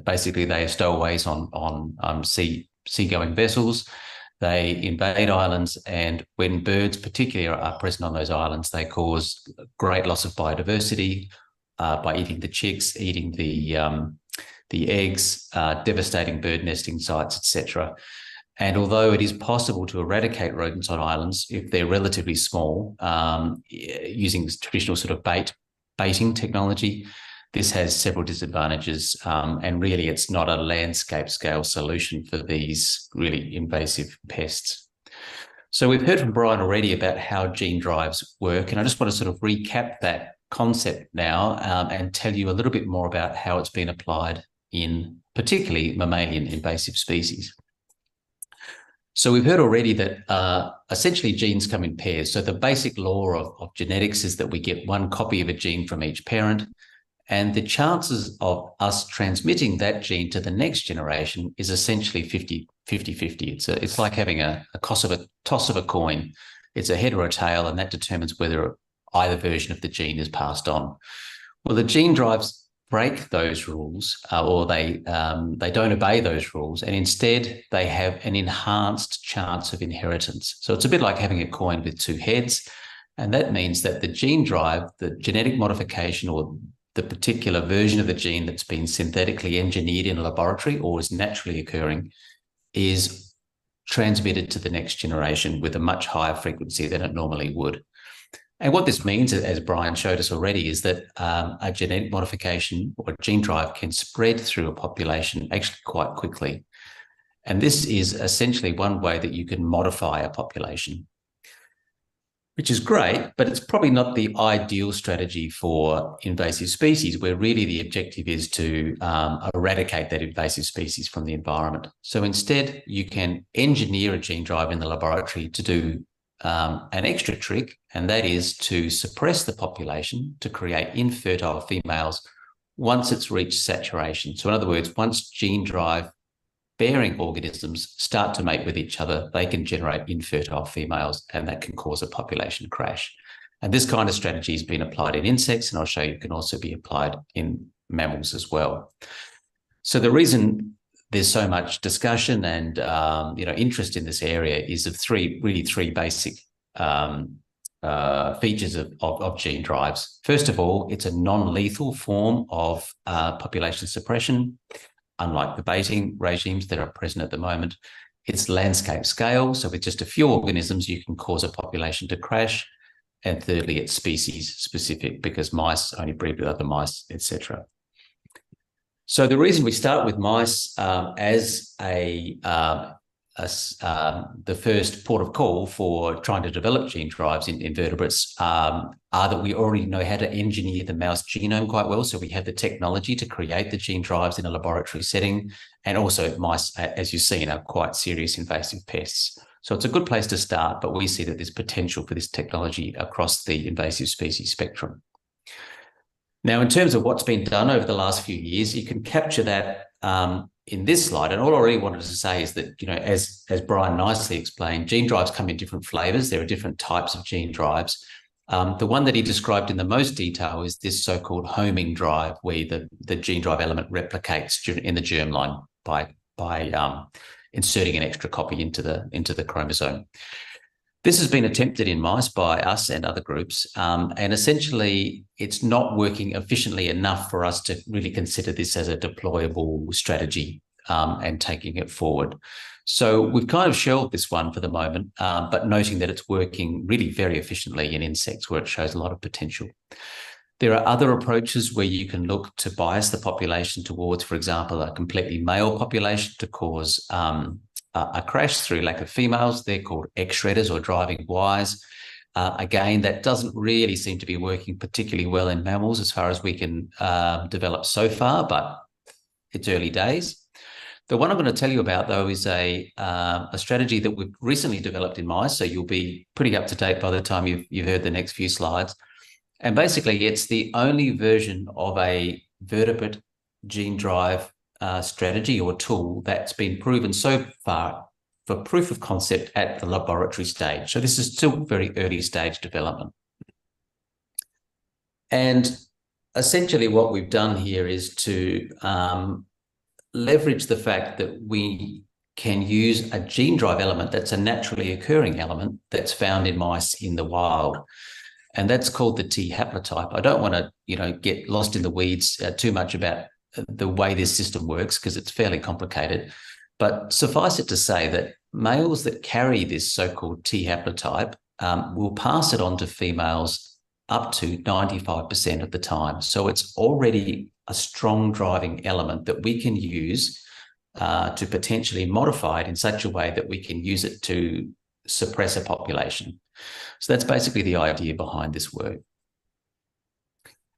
basically they are stowaways on seagoing vessels. They invade islands, and when birds particularly are present on those islands, they cause great loss of biodiversity by eating the chicks, eating the eggs, devastating bird nesting sites, etc. And although it is possible to eradicate rodents on islands if they're relatively small, using traditional sort of baiting technology, this has several disadvantages, and really it's not a landscape scale solution for these really invasive pests. So we've heard from Brian already about how gene drives work, and I just want to sort of recap that concept now and tell you a little bit more about how it's been applied in particularly mammalian invasive species. So we've heard already that essentially genes come in pairs. So the basic law of genetics is that we get one copy of a gene from each parent, and the chances of us transmitting that gene to the next generation is essentially 50-50. It's like having a toss of a coin. It's a head or a tail, and that determines whether either version of the gene is passed on. Well, the gene drives break those rules, or they don't obey those rules, and instead they have an enhanced chance of inheritance. So it's a bit like having a coin with two heads, and that means that the gene drive, the genetic modification, or the particular version of the gene that's been synthetically engineered in a laboratory or is naturally occurring, is transmitted to the next generation with a much higher frequency than it normally would. And what this means, as Brian showed us already, is that a genetic modification or gene drive can spread through a population actually quite quickly. And this is essentially one way that you can modify a population, which is great, but it's probably not the ideal strategy for invasive species, where really the objective is to eradicate that invasive species from the environment. So instead, you can engineer a gene drive in the laboratory to do an extra trick, and that is to suppress the population to create infertile females once it's reached saturation. So in other words, once gene drive bearing organisms start to mate with each other, they can generate infertile females, and that can cause a population crash. And this kind of strategy has been applied in insects, and I'll show you it can also be applied in mammals as well. So the reason there's so much discussion and interest in this area is of three basic features of gene drives. First of all, it's a non-lethal form of population suppression, unlike the baiting regimes that are present at the moment. It's landscape scale, so with just a few organisms, you can cause a population to crash. And thirdly, it's species specific because mice only breed with other mice, etc. So the reason we start with mice as the first port of call for trying to develop gene drives in invertebrates are that we already know how to engineer the mouse genome quite well. So we have the technology to create the gene drives in a laboratory setting. And also mice, as you've seen, are quite serious invasive pests. So it's a good place to start, but we see that there's potential for this technology across the invasive species spectrum. Now, in terms of what's been done over the last few years, you can capture that in this slide. And all I really wanted to say is that, as Brian nicely explained, gene drives come in different flavors. There are different types of gene drives. The one that he described in the most detail is this so-called homing drive, where the gene drive element replicates in the germline by inserting an extra copy into the chromosome. This has been attempted in mice by us and other groups, and essentially it's not working efficiently enough for us to really consider this as a deployable strategy and taking it forward. So we've kind of shelved this one for the moment, but noting that it's working really very efficiently in insects where it shows a lot of potential. There are other approaches where you can look to bias the population towards, for example, a completely male population to cause a crash through lack of females. They're called X-shredders or driving Ys. Again, that doesn't really seem to be working particularly well in mammals as far as we can develop so far, but it's early days. The one I'm going to tell you about, though, is a strategy that we've recently developed in mice, so you'll be pretty up to date by the time you've heard the next few slides. And basically, it's the only version of a vertebrate gene drive strategy or tool that's been proven so far for proof of concept at the laboratory stage. So this is still very early stage development. And essentially what we've done here is to leverage the fact that we can use a gene drive element that's a naturally occurring element that's found in mice in the wild. And that's called the T haplotype. I don't want to, get lost in the weeds too much about the way this system works because it's fairly complicated. But suffice it to say that males that carry this so-called T haplotype will pass it on to females up to 95% of the time. So it's already a strong driving element that we can use to potentially modify it in such a way that we can use it to suppress a population. So that's basically the idea behind this work.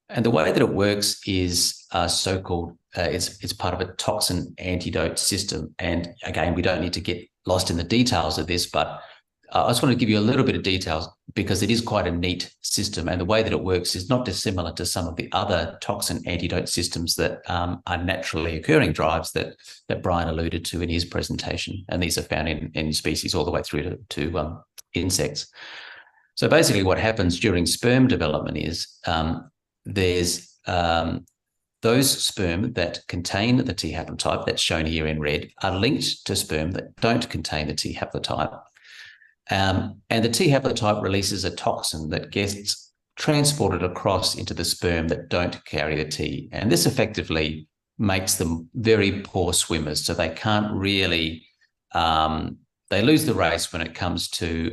And the way that it works is so-called, it's part of a toxin antidote system. And again, we don't need to get lost in the details of this, but I just want to give you a little bit of details because it is quite a neat system. And the way that it works is not dissimilar to some of the other toxin antidote systems that are naturally occurring drives that Brian alluded to in his presentation. And these are found in species all the way through to insects. So basically what happens during sperm development is there's those sperm that contain the T haplotype that's shown here in red are linked to sperm that don't contain the T haplotype. And the T haplotype releases a toxin that gets transported across into the sperm that don't carry the T. And this effectively makes them very poor swimmers. So they can't really, they lose the race when it comes to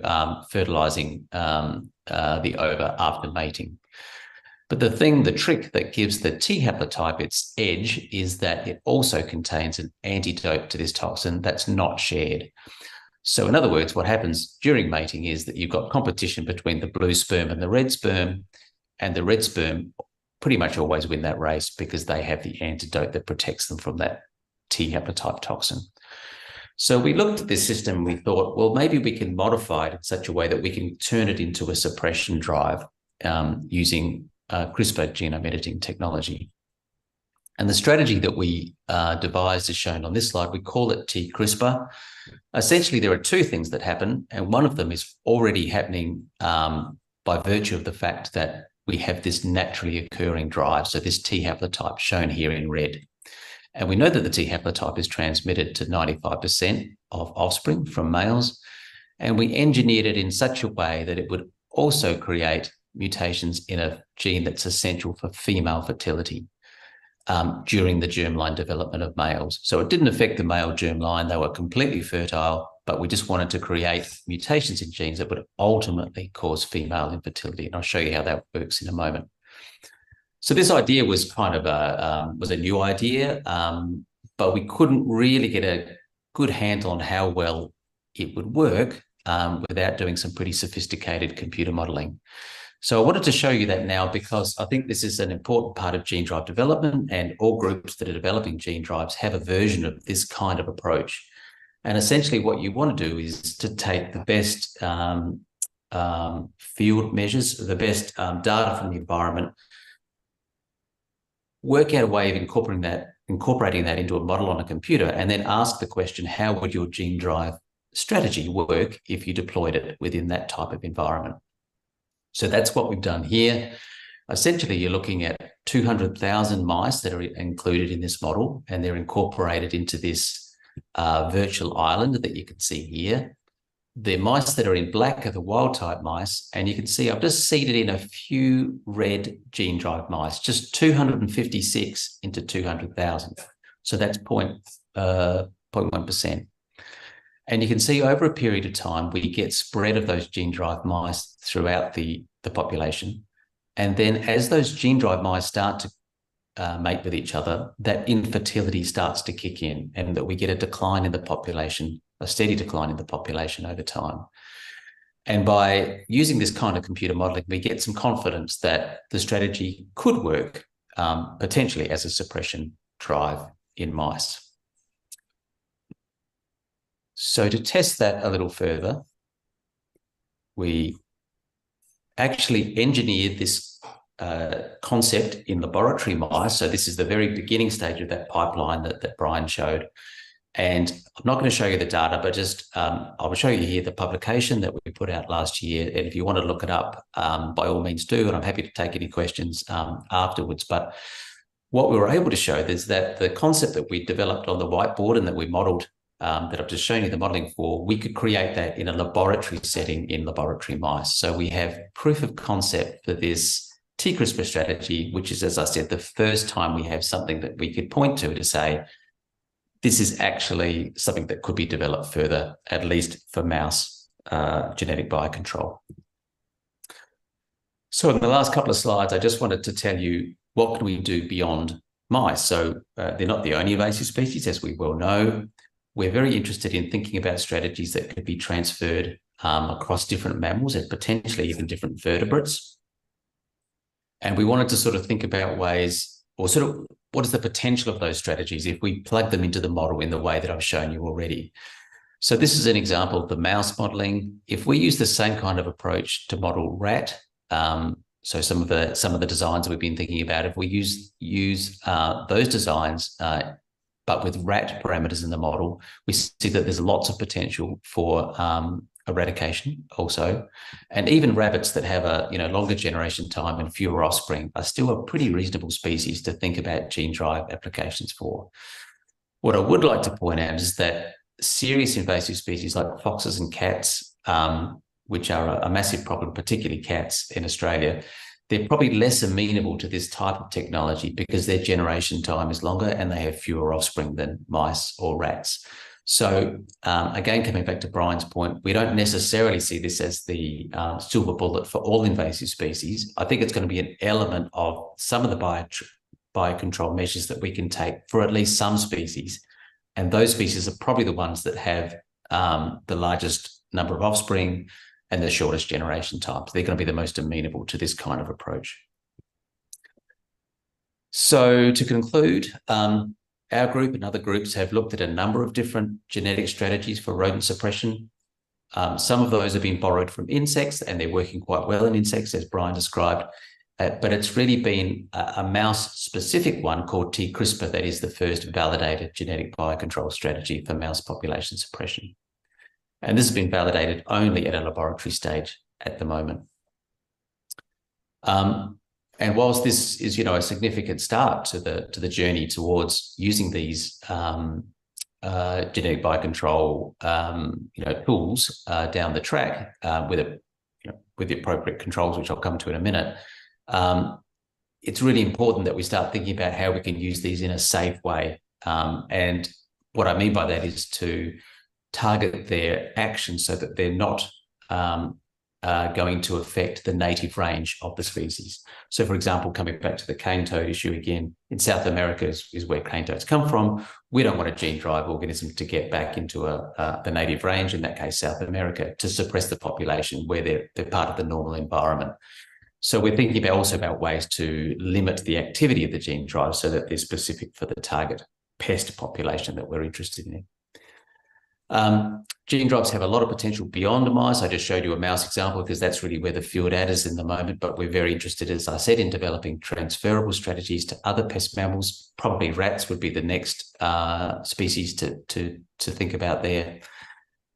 fertilizing the ova after mating. But the trick that gives the T haplotype its edge is that it also contains an antidote to this toxin that's not shared. So in other words, what happens during mating is that you've got competition between the blue sperm and the red sperm pretty much always win that race because they have the antidote that protects them from that T haplotype toxin. So we looked at this system and we thought, well, maybe we can modify it in such a way that we can turn it into a suppression drive using CRISPR genome editing technology. And the strategy that we devised is shown on this slide. We call it T-CRISPR. Essentially, there are two things that happen, and one of them is already happening by virtue of the fact that we have this naturally occurring drive. So this T haplotype shown here in red. And we know that the T haplotype is transmitted to 95% of offspring from males. And we engineered it in such a way that it would also create mutations in a gene that's essential for female fertility during the germline development of males. So it didn't affect the male germline. They were completely fertile, but we just wanted to create mutations in genes that would ultimately cause female infertility. And I'll show you how that works in a moment. So this idea was kind of a new idea, but we couldn't really get a good handle on how well it would work without doing some pretty sophisticated computer modeling. So I wanted to show you that now because I think this is an important part of gene drive development, and all groups that are developing gene drives have a version of this kind of approach. And essentially what you want to do is to take the best field measures, the best data from the environment, work out a way of incorporating that into a model on a computer, and then ask the question, how would your gene drive strategy work if you deployed it within that type of environment? So that's what we've done here. Essentially, you're looking at 200,000 mice that are included in this model, and they're incorporated into this virtual island that you can see here. The mice that are in black are the wild type mice, and you can see I've just seeded in a few red gene drive mice, just 256 into 200,000. So that's 0.1%. And you can see over a period of time, we get spread of those gene drive mice throughout the population. And then as those gene drive mice start to mate with each other, that infertility starts to kick in, and that we get a decline in the population, a steady decline in the population over time. And by using this kind of computer modeling, we get some confidence that the strategy could work potentially as a suppression drive in mice. So to test that a little further, we actually engineered this concept in laboratory mice. So this is the very beginning stage of that pipeline that Brian showed. And I'm not going to show you the data, but just I will show you here the publication that we put out last year. And if you want to look it up, by all means do, and I'm happy to take any questions afterwards. But what we were able to show is that the concept that we developed on the whiteboard and that we modeled, that I've just shown you the modeling for, we could create that in a laboratory setting in laboratory mice. So we have proof of concept for this T-CRISPR strategy, which is, as I said, the first time we have something that we could point to say, this is actually something that could be developed further, at least for mouse genetic biocontrol. So in the last couple of slides, I just wanted to tell you what can we do beyond mice. So they're not the only invasive species, as we well know. We're very interested in thinking about strategies that could be transferred across different mammals and potentially even different vertebrates. And we wanted to sort of think about ways, or sort of what is the potential of those strategies if we plug them into the model in the way that I've shown you already. So this is an example of the mouse modeling. If we use the same kind of approach to model rat, so some of the designs we've been thinking about, if we use those designs, but with rat parameters in the model, we see that there's lots of potential for eradication also. And even rabbits that have a longer generation time and fewer offspring are still a pretty reasonable species to think about gene drive applications for. What I would like to point out is that serious invasive species like foxes and cats, which are a massive problem, particularly cats in Australia, they're probably less amenable to this type of technology because their generation time is longer and they have fewer offspring than mice or rats. So again, coming back to Brian's point, we don't necessarily see this as the silver bullet for all invasive species. I think it's going to be an element of some of the biocontrol measures that we can take for at least some species. And those species are probably the ones that have the largest number of offspring and the shortest generation times. They're going to be the most amenable to this kind of approach. So to conclude, our group and other groups have looked at a number of different genetic strategies for rodent suppression. Some of those have been borrowed from insects, and they're working quite well in insects, as Brian described. but it's really been a mouse-specific one called T-CRISPR that is the first validated genetic biocontrol strategy for mouse population suppression. And this has been validated only at a laboratory stage at the moment. And whilst this is, a significant start to the journey towards using these genetic biocontrol, tools down the track with the appropriate controls, which I'll come to in a minute, it's really important that we start thinking about how we can use these in a safe way. And what I mean by that is to target their action so that they're not going to affect the native range of the species. So, for example, coming back to the cane toad issue again, in South America is where cane toads come from. We don't want a gene drive organism to get back into the native range, in that case, South America, to suppress the population where they're part of the normal environment. So we're thinking also about ways to limit the activity of the gene drive so that they're specific for the target pest population that we're interested in. Gene drives have a lot of potential beyond mice. I just showed you a mouse example because that's really where the field at is in the moment, but we're very interested, as I said, in developing transferable strategies to other pest mammals. Probably rats would be the next species to think about there.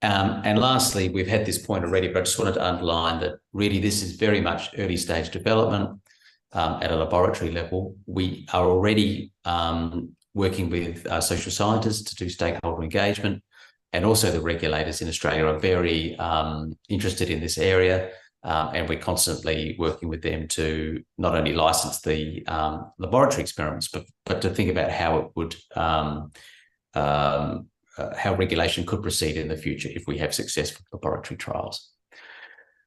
And lastly, we've had this point already, but I just wanted to underline that really this is very much early stage development at a laboratory level. We are already working with social scientists to do stakeholder engagement. And also the regulators in Australia are very interested in this area, and we're constantly working with them to not only license the laboratory experiments, but to think about how it would, how regulation could proceed in the future if we have successful laboratory trials.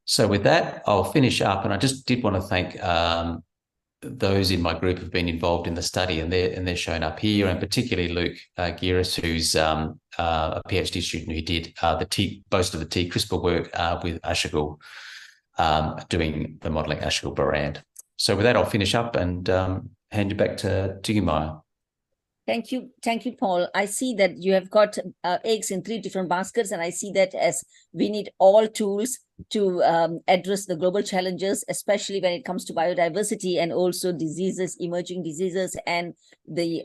So with that, I'll finish up, and I just did want to thank those in my group who've been involved in the study, and they're shown up here, and particularly Luke Giras, who's a PhD student who did most of the T-CRISPR work with Ashigul, doing the modelling Ashigul-Barrand. So with that, I'll finish up and hand you back to you, Maya. Thank you, Paul. I see that you have got eggs in 3 different baskets, and I see that as we need all tools to address the global challenges, especially when it comes to biodiversity and also diseases, emerging diseases, and the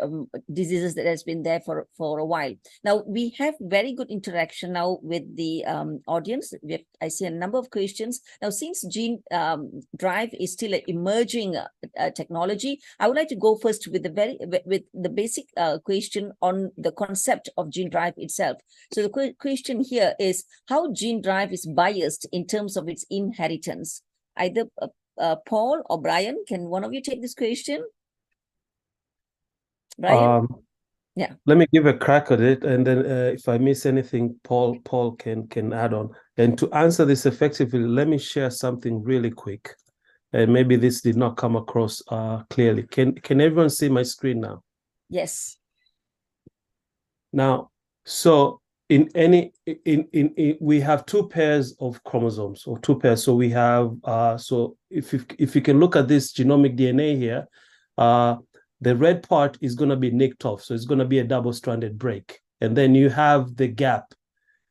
diseases that has been there for a while. Now, we have very good interaction now with the audience. I see a number of questions. Now, since gene drive is still an emerging technology, I would like to go first with the basic question on the concept of gene drive itself. So the question here is how gene drive is biased in terms of its inheritance. Either Paul or Brian, can one of you take this question? Brian? Yeah. Let me give a crack at it, and then if I miss anything, Paul can add on. And to answer this effectively, let me share something really quick. And maybe this did not come across clearly. Can everyone see my screen now? Yes. Now, so we have 2 pairs of chromosomes, or 2 pairs. So we have so if you can look at this genomic DNA here, the red part is going to be nicked off, so it's going to be a double-stranded break, and then you have the gap,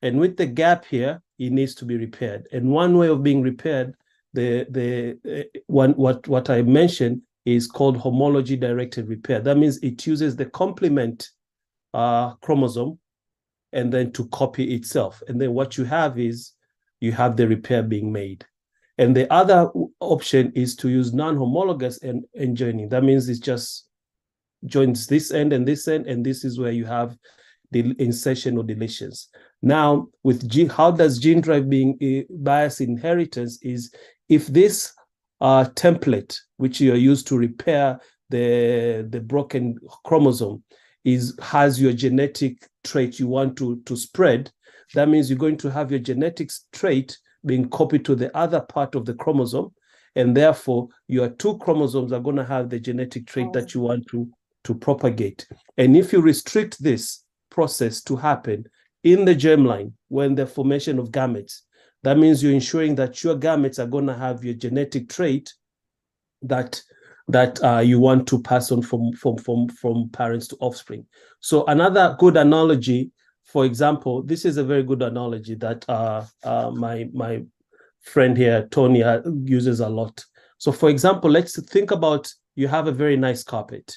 and with the gap here, it needs to be repaired. And one way of being repaired, what I mentioned is called homology-directed repair. That means it uses the complement chromosome and then to copy itself. And then what you have is you have the repair being made. And the other option is to use non-homologous end joining. That means it just joins this end, and this is where you have the insertion or deletions. Now, with how does gene drive being bias inheritance is if this template, which you are used to repair the broken chromosome, has your genetic trait you want to spread, that means you're going to have your genetic trait being copied to the other part of the chromosome, and therefore your 2 chromosomes are going to have the genetic trait that you want to propagate. And if you restrict this process to happen in the germline when the formation of gametes, that means you're ensuring that your gametes are going to have your genetic trait that you want to pass on from parents to offspring. So another good analogy, for example, this is a very good analogy that my friend here, Tony, uses a lot. So for example, let's think about you have a very nice carpet.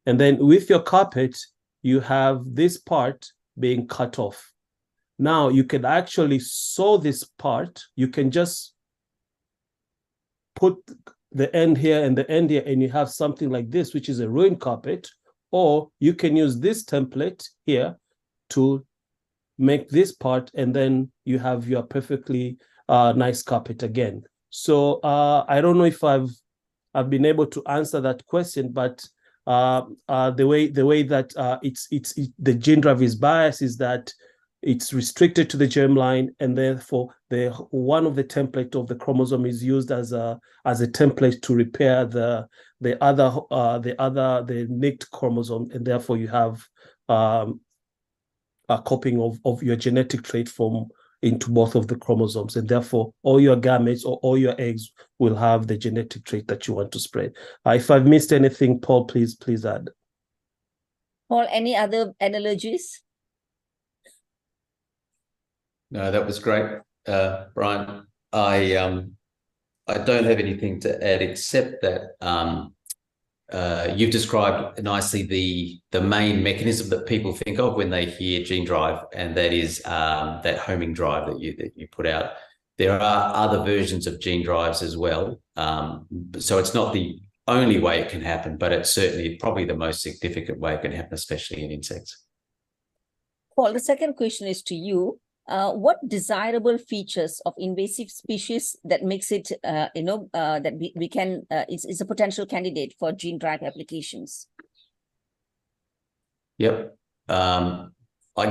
And then with your carpet, you have this part being cut off. Now you can actually sew this part. You can just put the end here and the end here, and you have something like this, which is a ruined carpet. Or you can use this template here to make this part, and then you have your perfectly nice carpet again. So I don't know if I've been able to answer that question, but the way that the gene drive is biased is that it's restricted to the germline, and therefore one of the template of the chromosome is used as a template to repair the nicked chromosome, and therefore you have a copying of your genetic trait into both of the chromosomes, and therefore all your gametes or all your eggs will have the genetic trait that you want to spread. If I've missed anything, Paul, please add. Paul, any other analogies? No, that was great, Brian. I don't have anything to add except that you've described nicely the main mechanism that people think of when they hear gene drive, and that is that homing drive that you put out. There are other versions of gene drives as well, so it's not the only way it can happen, but it's certainly probably the most significant way it can happen, especially in insects. Paul, the second question is to you. What desirable features of invasive species that makes it, that we can, is a potential candidate for gene drive applications? Yep. I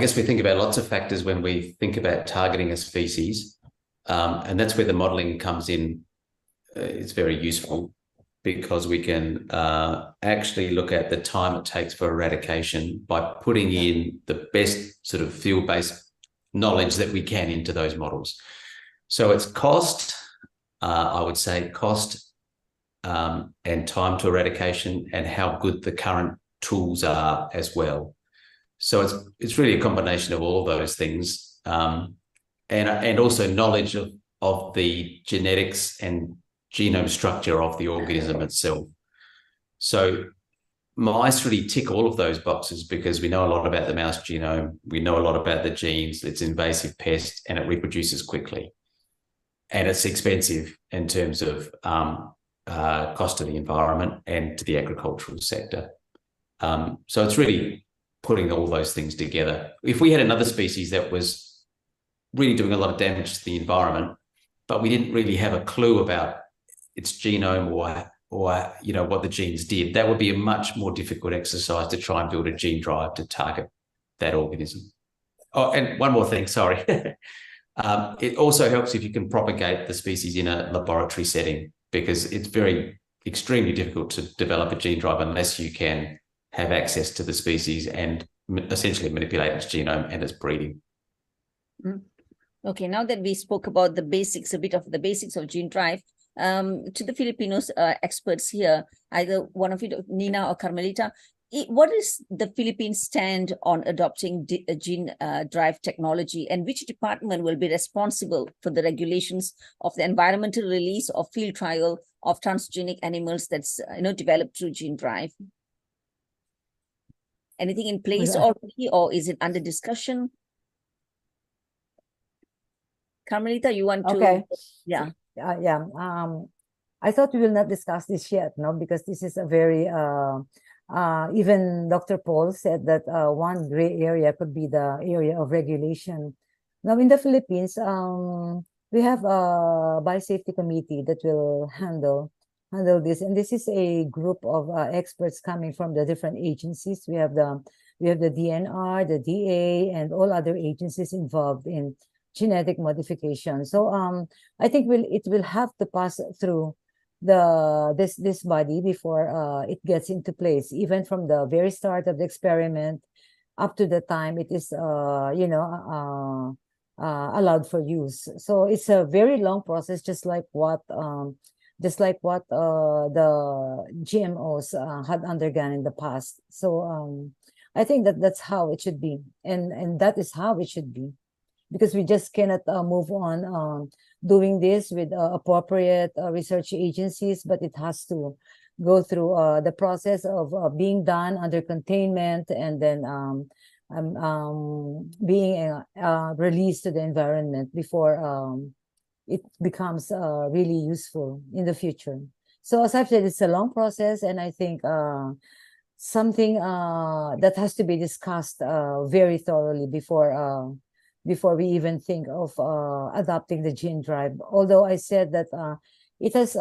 guess we think about lots of factors when we think about targeting a species, and that's where the modeling comes in. It's very useful because we can actually look at the time it takes for eradication by putting in the best sort of field-based knowledge that we can into those models. So it's cost, I would say cost and time to eradication, and how good the current tools are as well. So it's really a combination of all of those things, and also knowledge of the genetics and genome structure of the organism itself. So mice really tick all of those boxes because we know a lot about the mouse genome, we know a lot about the genes, it's an invasive pest, and it reproduces quickly. And it's expensive in terms of cost to the environment and to the agricultural sector. So it's really putting all those things together. If we had another species that was really doing a lot of damage to the environment, but we didn't really have a clue about its genome or what the genes did, that would be a much more difficult exercise to try and build a gene drive to target that organism. Oh, and one more thing, sorry. It also helps if you can propagate the species in a laboratory setting, because it's extremely difficult to develop a gene drive unless you can have access to the species and essentially manipulate its genome and its breeding. Okay, now that we spoke about the basics, a bit of the basics of gene drive, to the Filipinos experts here, either one of you, Nina or Carmelita, what is the Philippines stand on adopting gene drive technology, and which department will be responsible for the regulations of the environmental release or field trial of transgenic animals that's developed through gene drive? Anything in place already, or is it under discussion? Carmelita, you want to? Okay. Yeah. I thought we will not discuss this yet, no, because this is a very even Dr. Paul said that one gray area could be the area of regulation. Now in the Philippines, we have a biosafety committee that will handle this, and this is a group of experts coming from the different agencies. We have the DNR, the DA, and all other agencies involved in genetic modification. So I think it will have to pass through this body before it gets into place, even from the very start of the experiment up to the time it is allowed for use. So it's a very long process, just like what the GMOs had undergone in the past. So I think that's how it should be, and that is how it should be. because we just cannot move on doing this with appropriate research agencies, but it has to go through the process of being done under containment and then being released to the environment before it becomes really useful in the future. So as I've said, it's a long process, and I think something that has to be discussed very thoroughly before we even think of adopting the gene drive. Although I said that it has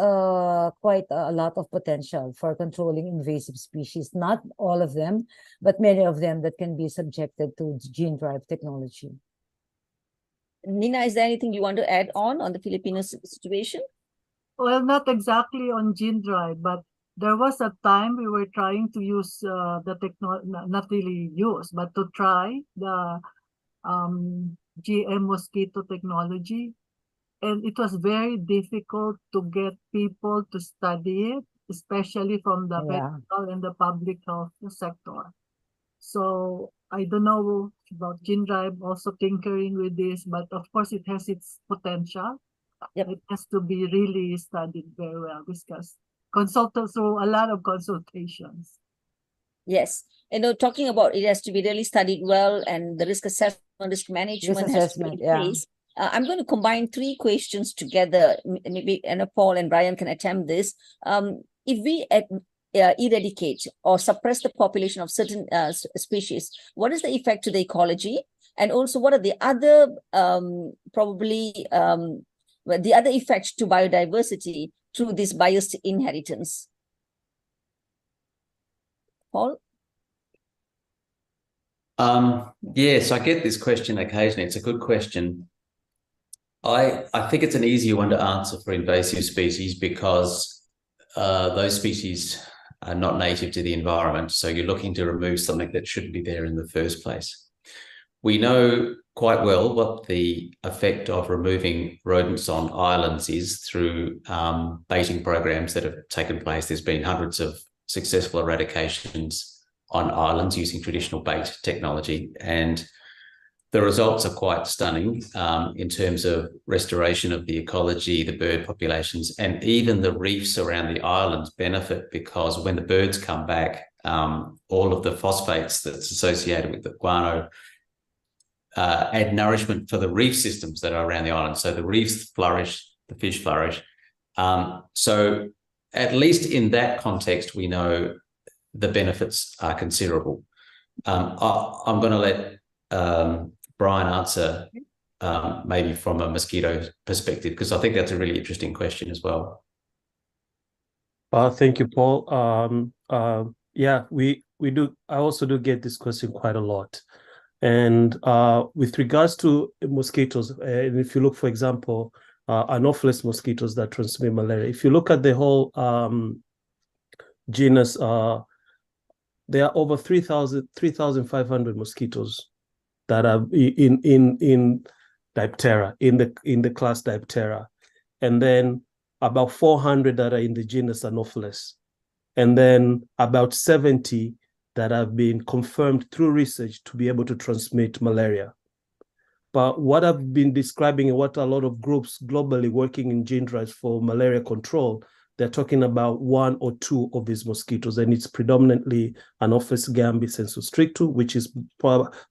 quite a lot of potential for controlling invasive species. Not all of them, but many of them that can be subjected to gene drive technology. Nina, is there anything you want to add on the Filipino situation? Well, not exactly on gene drive, but there was a time we were trying to use the technology, not really use, but to try the GM mosquito technology. And it was very difficult to get people to study it, especially from the medical and the public health sector. So I don't know about gene drive also tinkering with this, but of course it has its potential. Yep. It has to be really studied very well, discussed, consulted through a lot of consultations. Yes. Talking about it has to be really studied well, and the risk assessment, risk management has to be in place. I'm going to combine three questions together. Maybe Paul and Brian can attempt this. If we eradicate or suppress the population of certain species, what is the effect to the ecology? And also, what are the other the other effects to biodiversity through this biased inheritance? Paul? Yes, I get this question occasionally. It's a good question. I think it's an easier one to answer for invasive species because those species are not native to the environment. So you're looking to remove something that shouldn't be there in the first place. We know quite well what the effect of removing rodents on islands is through baiting programs that have taken place. There's been hundreds of successful eradications on islands using traditional bait technology, and the results are quite stunning in terms of restoration of the ecology, the bird populations, and even the reefs around the islands benefit because when the birds come back, all of the phosphates that's associated with the guano add nourishment for the reef systems that are around the island. So the reefs flourish, the fish flourish. So at least in that context, we know the benefits are considerable. I'm going to let Brian answer maybe from a mosquito perspective, because I think that's a really interesting question as well. Thank you, Paul. Yeah, we do. I also do get this question quite a lot. And with regards to mosquitoes, and if you look, for example, Anopheles mosquitoes that transmit malaria, if you look at the whole genus, there are over 3,500 mosquitoes that are in Diptera, in the class Diptera, and then about 400 that are in the genus Anopheles, and then about 70 that have been confirmed through research to be able to transmit malaria. But what I've been describing and what a lot of groups globally working in gene drives for malaria control, they're talking about one or two of these mosquitoes, and it's predominantly Anopheles gambiae sensu stricto, which is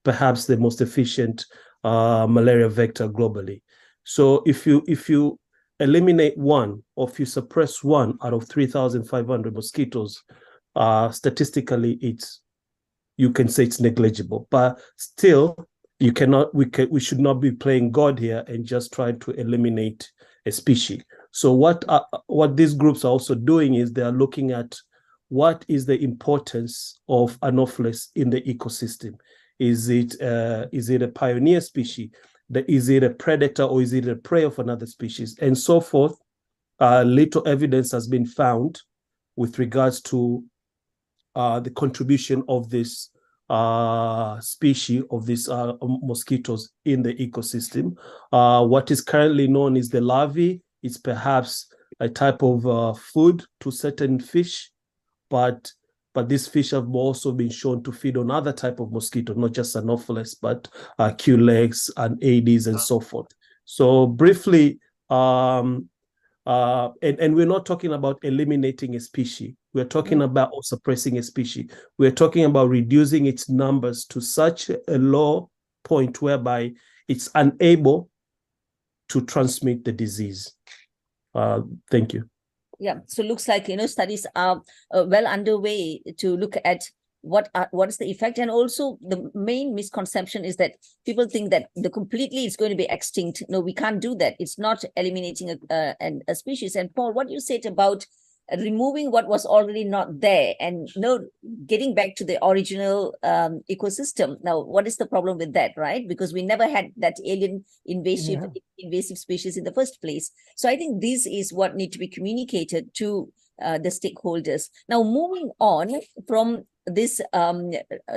perhaps the most efficient malaria vector globally. So if you eliminate one, or if you suppress one out of 3,500 mosquitoes, statistically, you can say it's negligible. But still, we should not be playing God here and just trying to eliminate a species. So what these groups are also doing is they are looking at what is the importance of Anopheles in the ecosystem. Is it a pioneer species? Is it a predator, or is it a prey of another species, and so forth? Little evidence has been found with regards to the contribution of this species of these mosquitoes in the ecosystem. What is currently known is the larvae. It's perhaps a type of food to certain fish, but but these fish have also been shown to feed on other type of mosquito, not just Anopheles, but Culex and Aedes and so forth. So briefly, and we're not talking about eliminating a species. We're talking about suppressing a species. We're talking about reducing its numbers to such a low point whereby it's unable to transmit the disease. Thank you. Yeah, so looks like, studies are well underway to look at what is the effect. And also the main misconception is that people think that completely it's going to be extinct. No, we can't do that. It's not eliminating a species. And Paul, what you said about removing what was already not there and getting back to the original ecosystem. Now, what is the problem with that, right? Because we never had that alien invasive species in the first place. So I think this is what needs to be communicated to the stakeholders. Now, moving on from this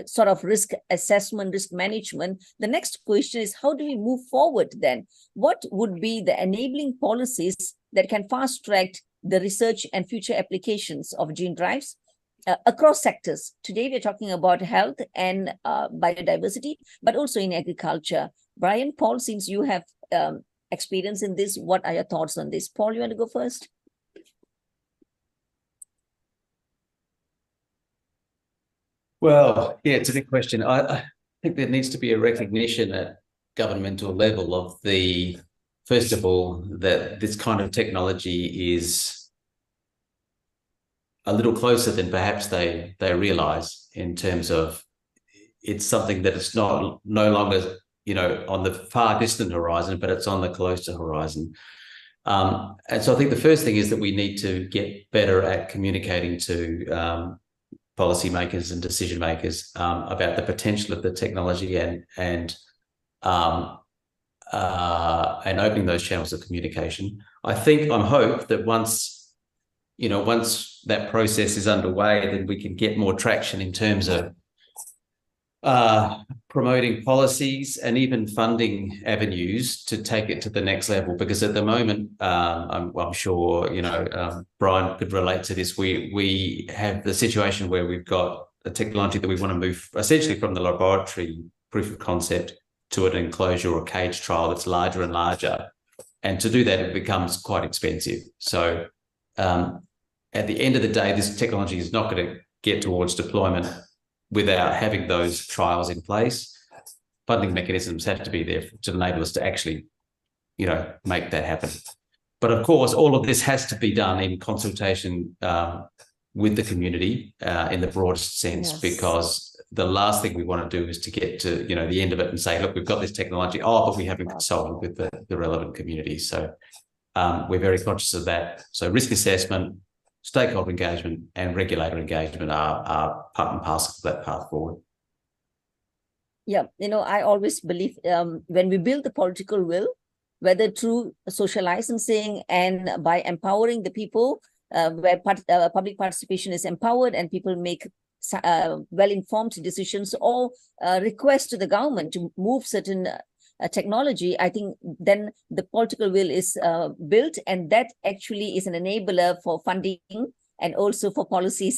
sort of risk assessment, risk management, the next question is, how do we move forward then? What would be the enabling policies that can fast track the research and future applications of gene drives across sectors? Today, we're talking about health and biodiversity, but also in agriculture. Brian, Paul, since you have experience in this, what are your thoughts on this? Paul, you want to go first? Well, yeah, it's a big question. I think there needs to be a recognition at governmental level of first of all, that this kind of technology is a little closer than perhaps they realize, in terms of it's something that it's no longer, on the far distant horizon, but it's on the closer horizon. And so I think the first thing is that we need to get better at communicating to policymakers and decision makers about the potential of the technology and opening those channels of communication. I hope that once that process is underway, then we can get more traction in terms of promoting policies and even funding avenues to take it to the next level. Because at the moment, I'm sure Brian could relate to this. We have the situation where we've got a technology that we want to move essentially from the laboratory proof of concept to an enclosure or cage trial that's larger and larger. And to do that, it becomes quite expensive. So at the end of the day, this technology is not going to get towards deployment without having those trials in place. Funding mechanisms have to be there to enable us to actually, make that happen. But of course, all of this has to be done in consultation with the community in the broadest sense, because the last thing we want to do is to get to, the end of it and say, look, we've got this technology, but we haven't consulted with the relevant communities. So we're very conscious of that. So risk assessment, stakeholder engagement and regulator engagement are part and parcel of that path forward. Yeah, I always believe when we build the political will, whether through social licensing and by empowering the people, where public participation is empowered and people make well-informed decisions, or request to the government to move certain technology, I think then the political will is built, and that actually is an enabler for funding and also for policy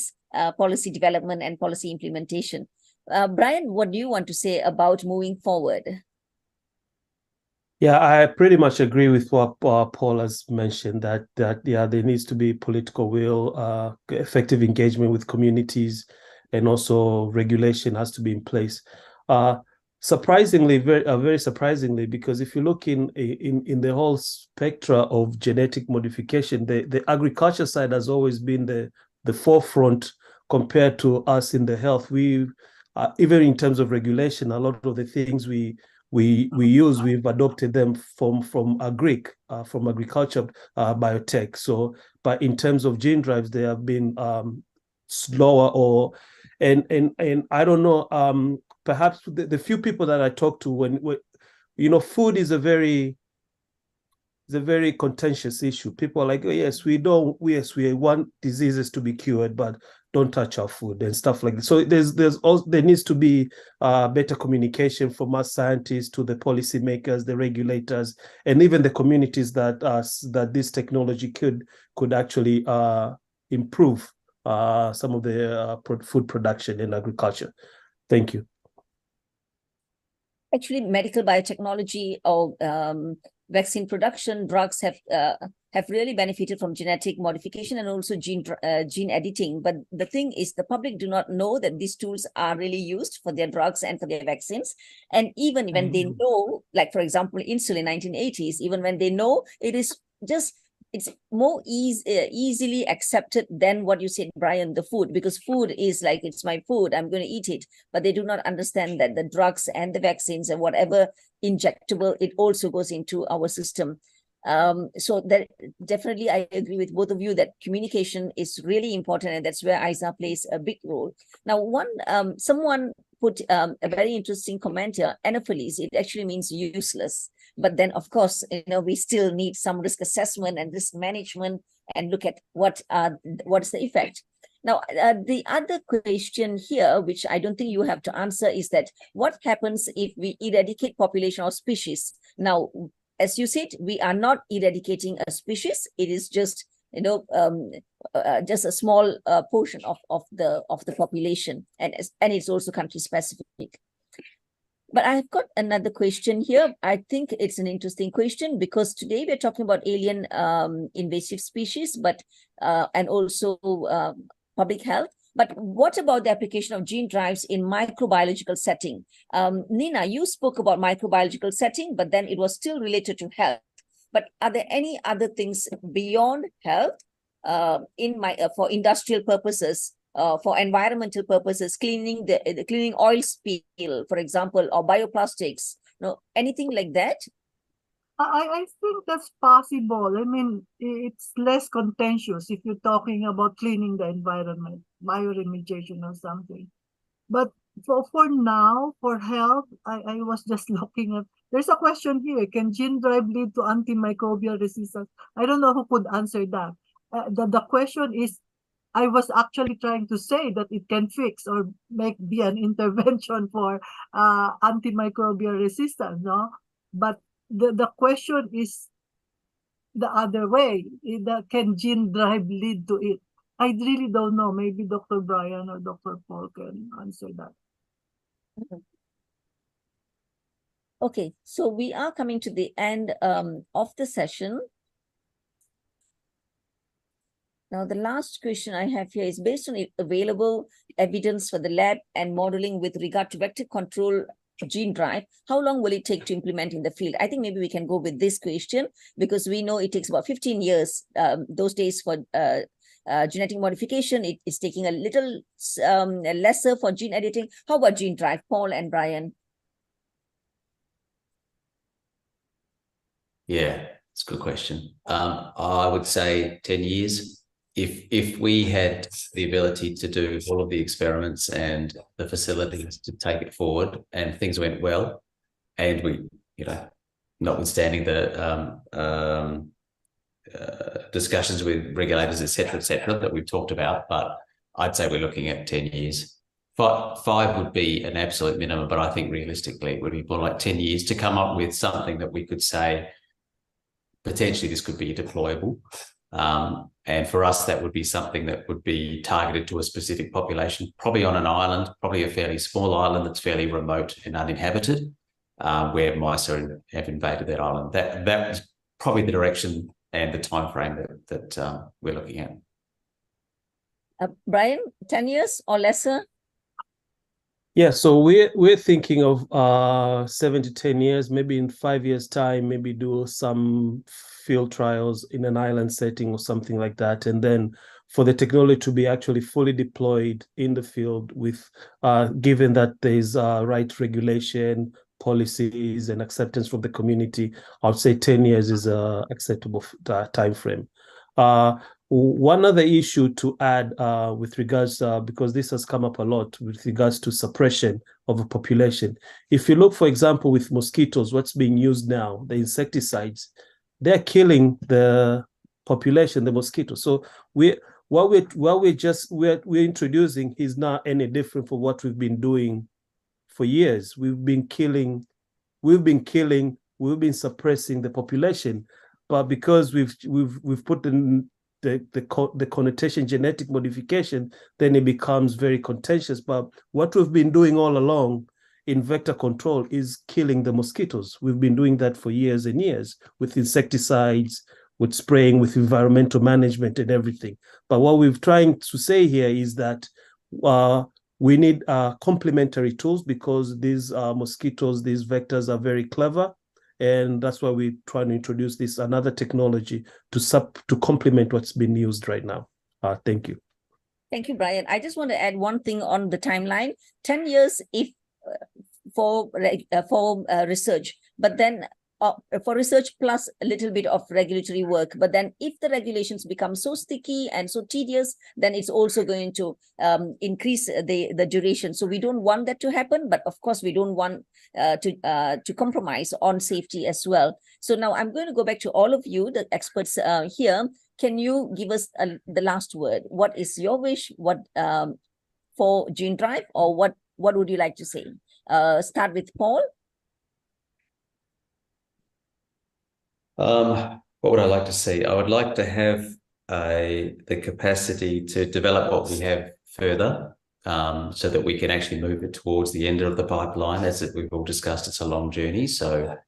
development and policy implementation. Brian, what do you want to say about moving forward? Yeah, I pretty much agree with what Paul has mentioned, that there needs to be political will, effective engagement with communities, and also regulation has to be in place. Surprisingly, very surprisingly, because if you look in the whole spectra of genetic modification, the agriculture side has always been the forefront compared to us in the health. We even in terms of regulation, a lot of the things we use, we've adopted them from agriculture biotech. So, but in terms of gene drives, they have been slower, and I don't know. Perhaps the few people that I talk to, when food is a very contentious issue. People are like, oh, yes, we want diseases to be cured, but don't touch our food and stuff like that. So there needs to be better communication from us scientists to the policymakers, the regulators, and even the communities that this technology could actually improve some of the food production and agriculture. Thank you. Actually, medical biotechnology or vaccine production, drugs have really benefited from genetic modification and also gene editing. But the thing is, the public do not know that these tools are really used for their drugs and for their vaccines. And even when they know, like for example, insulin 1980s, even when they know, it is just, it's more easily accepted than what you said, Brian, the food, because food is like, it's my food, I'm going to eat it. But they do not understand that the drugs and the vaccines and whatever injectable, it also goes into our system. So that definitely I agree with both of you that communication is really important, and that's where ISA plays a big role. Now, someone put a very interesting comment here, anopheles, it actually means useless. But then, of course, we still need some risk assessment and risk management and look at what's the effect. Now, the other question here, which I don't think you have to answer, is that what happens if we eradicate population or species? Now, as you said, we are not eradicating a species. It is just, just a small portion of the population, and it's also country specific. But I've got another question here. I think it's an interesting question because today we're talking about alien invasive species, but and also public health. But what about the application of gene drives in microbiological setting? Nina, you spoke about microbiological setting, but then it was still related to health. But are there any other things beyond health for industrial purposes? For environmental purposes, cleaning cleaning oil spill, for example, or bioplastics, anything like that? I think that's possible. I mean, it's less contentious if you're talking about cleaning the environment, bioremediation or something. But for now, for health, I was just looking at, there's a question here, can gene drive lead to antimicrobial resistance? I don't know who could answer that. The question is, I was actually trying to say that it can fix or be an intervention for antimicrobial resistance, no? But the question is the other way. Can gene drive lead to it? I really don't know. Maybe Dr. Brian or Dr. Paul can answer that. Okay, so we are coming to the end of the session. Now, the last question I have here is based on available evidence for the lab and modeling with regard to vector control gene drive, how long will it take to implement in the field? I think maybe we can go with this question because we know it takes about 15 years. Those days for genetic modification, it is taking a little lesser for gene editing. How about gene drive, Paul and Brian? Yeah, it's a good question. I would say 10 years. If we had the ability to do all of the experiments and the facilities to take it forward and things went well, and we, notwithstanding the discussions with regulators, et cetera, that we've talked about, but I'd say we're looking at 10 years. 5 would be an absolute minimum, but I think realistically it would be more like 10 years to come up with something that we could say, potentially this could be deployable. And for us, that would be something that would be targeted to a specific population, probably on an island, probably a fairly small island that's fairly remote and uninhabited, where mice have invaded that island. That is probably the direction and the time frame that we're looking at. Brian, 10 years or lesser? Yeah, so we're thinking of 7 to 10 years, maybe in 5 years' time, maybe do some field trials in an island setting or something like that. And then for the technology to be actually fully deployed in the field with, given that there's right regulation, policies and acceptance from the community, I would say 10 years is a acceptable time frame. One other issue to add with regards, because this has come up a lot with regards to suppression of a population. If you look, for example, with mosquitoes, what's being used now, the insecticides, they're killing the population, the mosquitoes. So what we're introducing is not any different from what we've been doing for years. We've been suppressing the population, but because we've put the connotation genetic modification, then it becomes very contentious. But what we've been doing all along in vector control is killing the mosquitoes. We've been doing that for years and years with insecticides, with spraying, with environmental management and everything. But what we're trying to say here is that we need complementary tools, because these mosquitoes, these vectors are very clever. And that's why we're trying to introduce this another technology to complement what's been used right now. Thank you. Thank you, Brian. I just want to add one thing on the timeline. 10 years if for research, but then for research plus a little bit of regulatory work. But then if the regulations become so sticky and so tedious, then it's also going to increase the duration. So we don't want that to happen, but of course we don't want to compromise on safety as well. So now I'm going to go back to all of you, the experts here. Can you give us the last word? What is your wish? What for GeneDrive, or what would you like to say? Start with Paul. What would I like to see? I would like to have the capacity to develop what we have further, so that we can actually move it towards the end of the pipeline. As we've all discussed, it's a long journey. So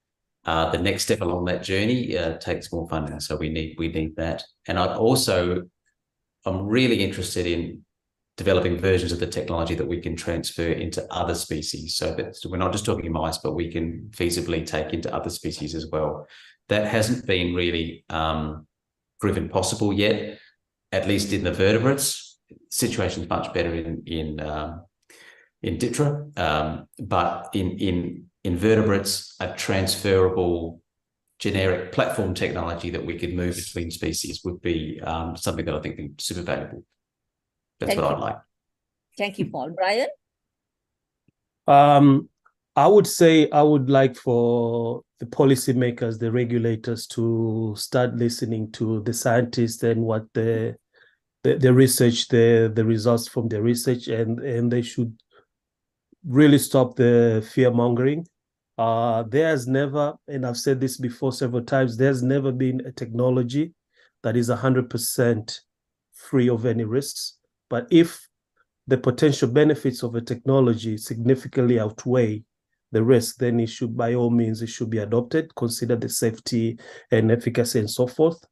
the next step along that journey takes more funding. So we need that. And I'm really interested in developing versions of the technology that we can transfer into other species. So that we're not just talking mice, but we can feasibly take into other species as well. That hasn't been really proven possible yet, at least in the vertebrates. Situation's much better in Diptera, but in invertebrates, a transferable generic platform technology that we could move between species would be something that I think would be super valuable. That's what I'd like. Thank you, Paul. Brian? I would say I would like for the policymakers, the regulators, to start listening to the scientists and what the research, the results from the research, and they should really stop the fear mongering. There's never, and I've said this before several times, there's never been a technology that is 100% free of any risks. But if the potential benefits of a technology significantly outweigh the risk, then it should, by all means, it should be adopted, consider the safety and efficacy and so forth.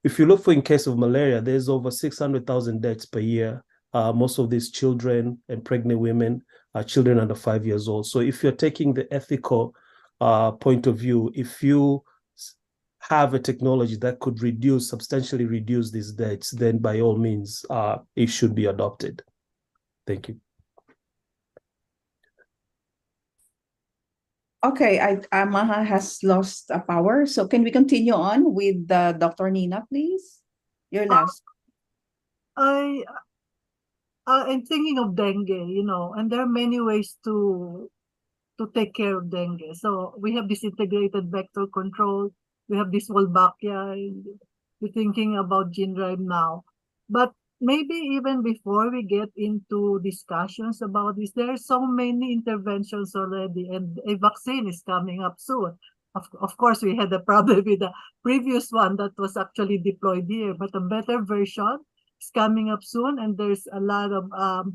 If you look for, in case of malaria, there's over 600,000 deaths per year. Most of these children and pregnant women are children under 5 years old. So if you're taking the ethical point of view, if you have a technology that could substantially reduce these deaths, then by all means, it should be adopted. Thank you. Okay, Maha has lost power. So can we continue on with Dr. Nina, please? Your last. I'm thinking of dengue, and there are many ways to take care of dengue. So we have this integrated vector control. We have this Wolbachia. We're thinking about GeneDrive now. But maybe even before we get into discussions about this, there are so many interventions already, and a vaccine is coming up soon. Of course, we had a problem with the previous one that was actually deployed here, but a better version is coming up soon, and there's a lot of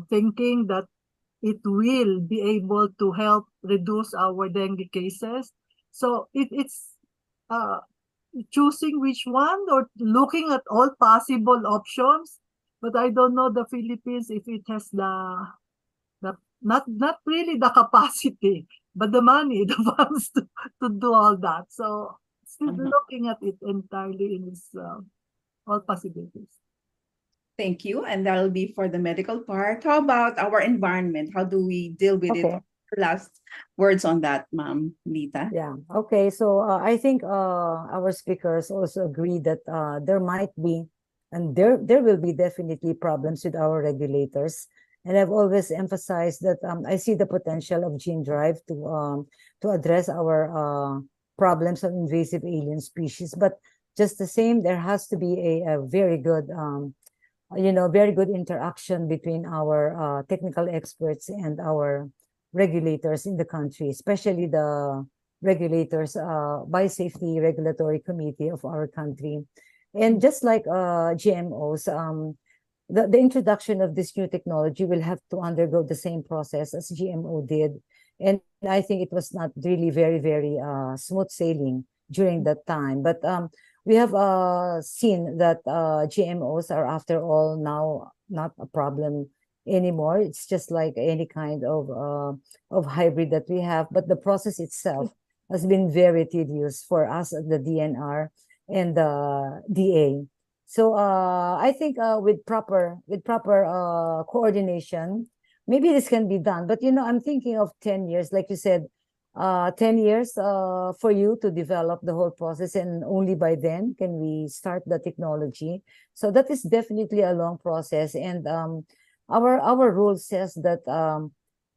thinking that it will be able to help reduce our dengue cases. So it's choosing which one or looking at all possible options, but I don't know the Philippines if it has the not really the capacity, but the money, the funds to do all that. So still looking at it entirely in its all possibilities. Thank you. And that'll be for the medical part. How about our environment? How do we deal with it? Last words on that, Ma'am Nita. Yeah. Okay. So I think our speakers also agree that there might be, and there will be definitely problems with our regulators. And I've always emphasized that I see the potential of GeneDrive to address our problems of invasive alien species. But just the same, there has to be a very good, very good interaction between our technical experts and our regulators in the country, especially the regulators, Biosafety Regulatory Committee of our country. And just like GMOs, the introduction of this new technology will have to undergo the same process as GMO did. And I think it was not really very, very smooth sailing during that time. But we have seen that GMOs are, after all, now not a problem anymore. It's just like any kind of hybrid that we have. But the process itself has been very tedious for us at the DNR and the DA. So I think with proper coordination, maybe this can be done. But I'm thinking of 10 years, like you said, 10 years for you to develop the whole process, and only by then can we start the technology. So that is definitely a long process, and our rule says that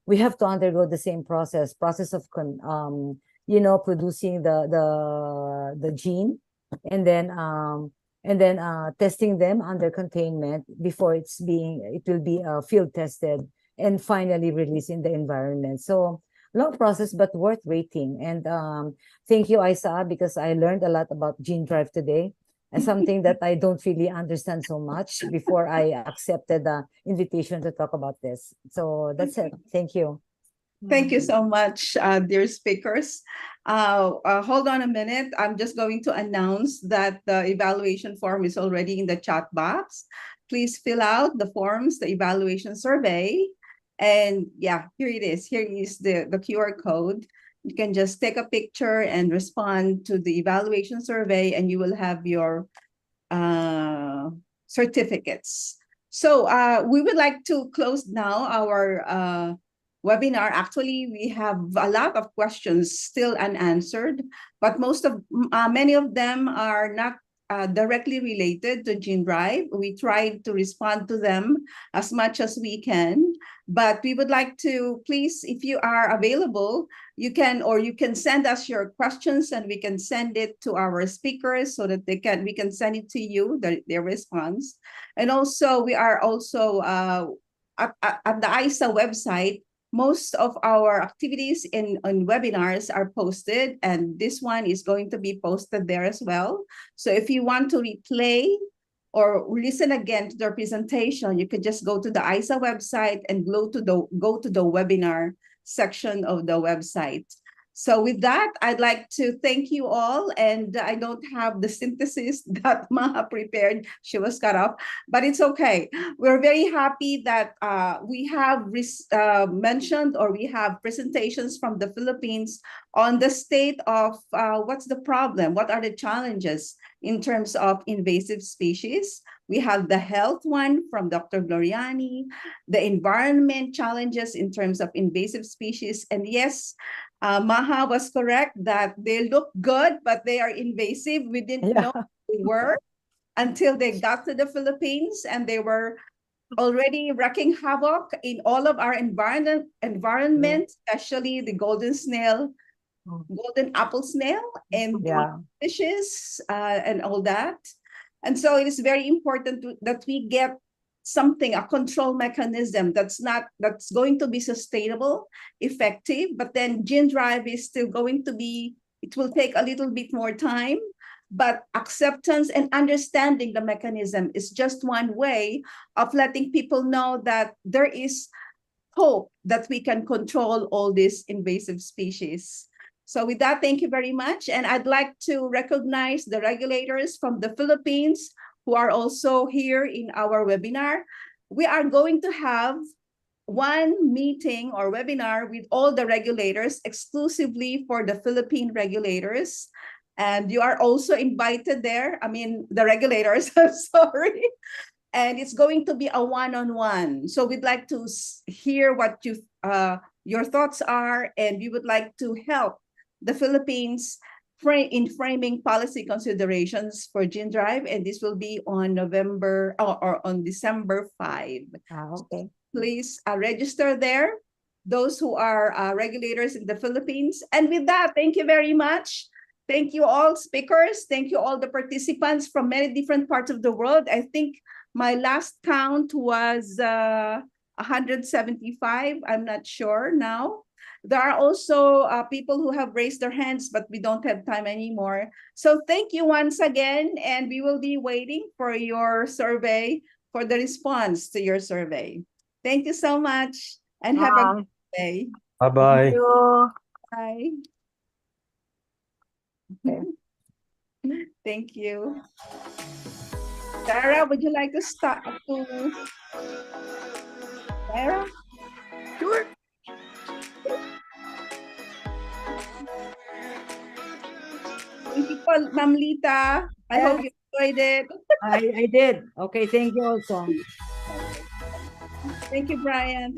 we have to undergo the same process of producing the gene, and then testing them under containment before it will be field tested and finally released in the environment. So long process, but worth waiting. And thank you, Isa, because I learned a lot about gene drive today, and something that I don't really understand so much before I accepted the invitation to talk about this. So that's it. Thank you. Thank you so much, dear speakers. Hold on a minute. I'm just going to announce that the evaluation form is already in the chat box. Please fill out the forms, the evaluation survey. And yeah, here it is. Here is the QR code. You can just take a picture and respond to the evaluation survey, and you will have your certificates. So we would like to close now our webinar. Actually, we have a lot of questions still unanswered, but many of them are not directly related to Gene Drive. We tried to respond to them as much as we can, but we would like to, please, if you are available, you can send us your questions, and we can send it to our speakers so that we can send it to you, their response. And also, we are also at the ISA website. Most of our activities on webinars are posted, and this one is going to be posted there as well. So if you want to replay or listen again to the presentation, you can just go to the ISA website and go to the webinar section of the website. So with that, I'd like to thank you all, and I don't have the synthesis that Maha prepared. She was cut off, but it's okay. We're very happy that we have mentioned, or we have presentations from the Philippines on the state of what's the problem, what are the challenges in terms of invasive species. We have the health one from Dr. Gloriani, the environment challenges in terms of invasive species, and yes, Maha was correct that they look good, but they are invasive. We didn't know they were until they got to the Philippines, and they were already wreaking havoc in all of our environment, especially the golden snail, golden apple snail, and fishes, and all that. And so it is very important that we get something, a control mechanism that's going to be sustainable, effective, but then Gene Drive is still going to be, it will take a little bit more time, but acceptance and understanding the mechanism is just one way of letting people know that there is hope that we can control all these invasive species. So with that, thank you very much. And I'd like to recognize the regulators from the Philippines who are also here in our webinar. We are going to have one meeting or webinar with all the regulators exclusively for the Philippine regulators. And you are also invited there. I mean, the regulators, I'm sorry. And it's going to be a one-on-one. So we'd like to hear what your thoughts are, and we would like to help the Philippines in framing policy considerations for Gene Drive, and this will be on November or on December 5. Okay. Please register there, those who are regulators in the Philippines. And with that, thank you very much. Thank you all speakers. Thank you all the participants from many different parts of the world. I think my last count was 175. I'm not sure now. There are also people who have raised their hands, but we don't have time anymore. So thank you once again, and we will be waiting for your survey, for the response to your survey. Thank you so much, and have a Bye. good day. Bye-bye. Thank you. Bye. Okay. Thank you. Sarah, would you like to start to? Sarah? Sure. Thank you po, Ma'am Lita. I hope you enjoyed it. I did. Okay, thank you also. Thank you, Brian.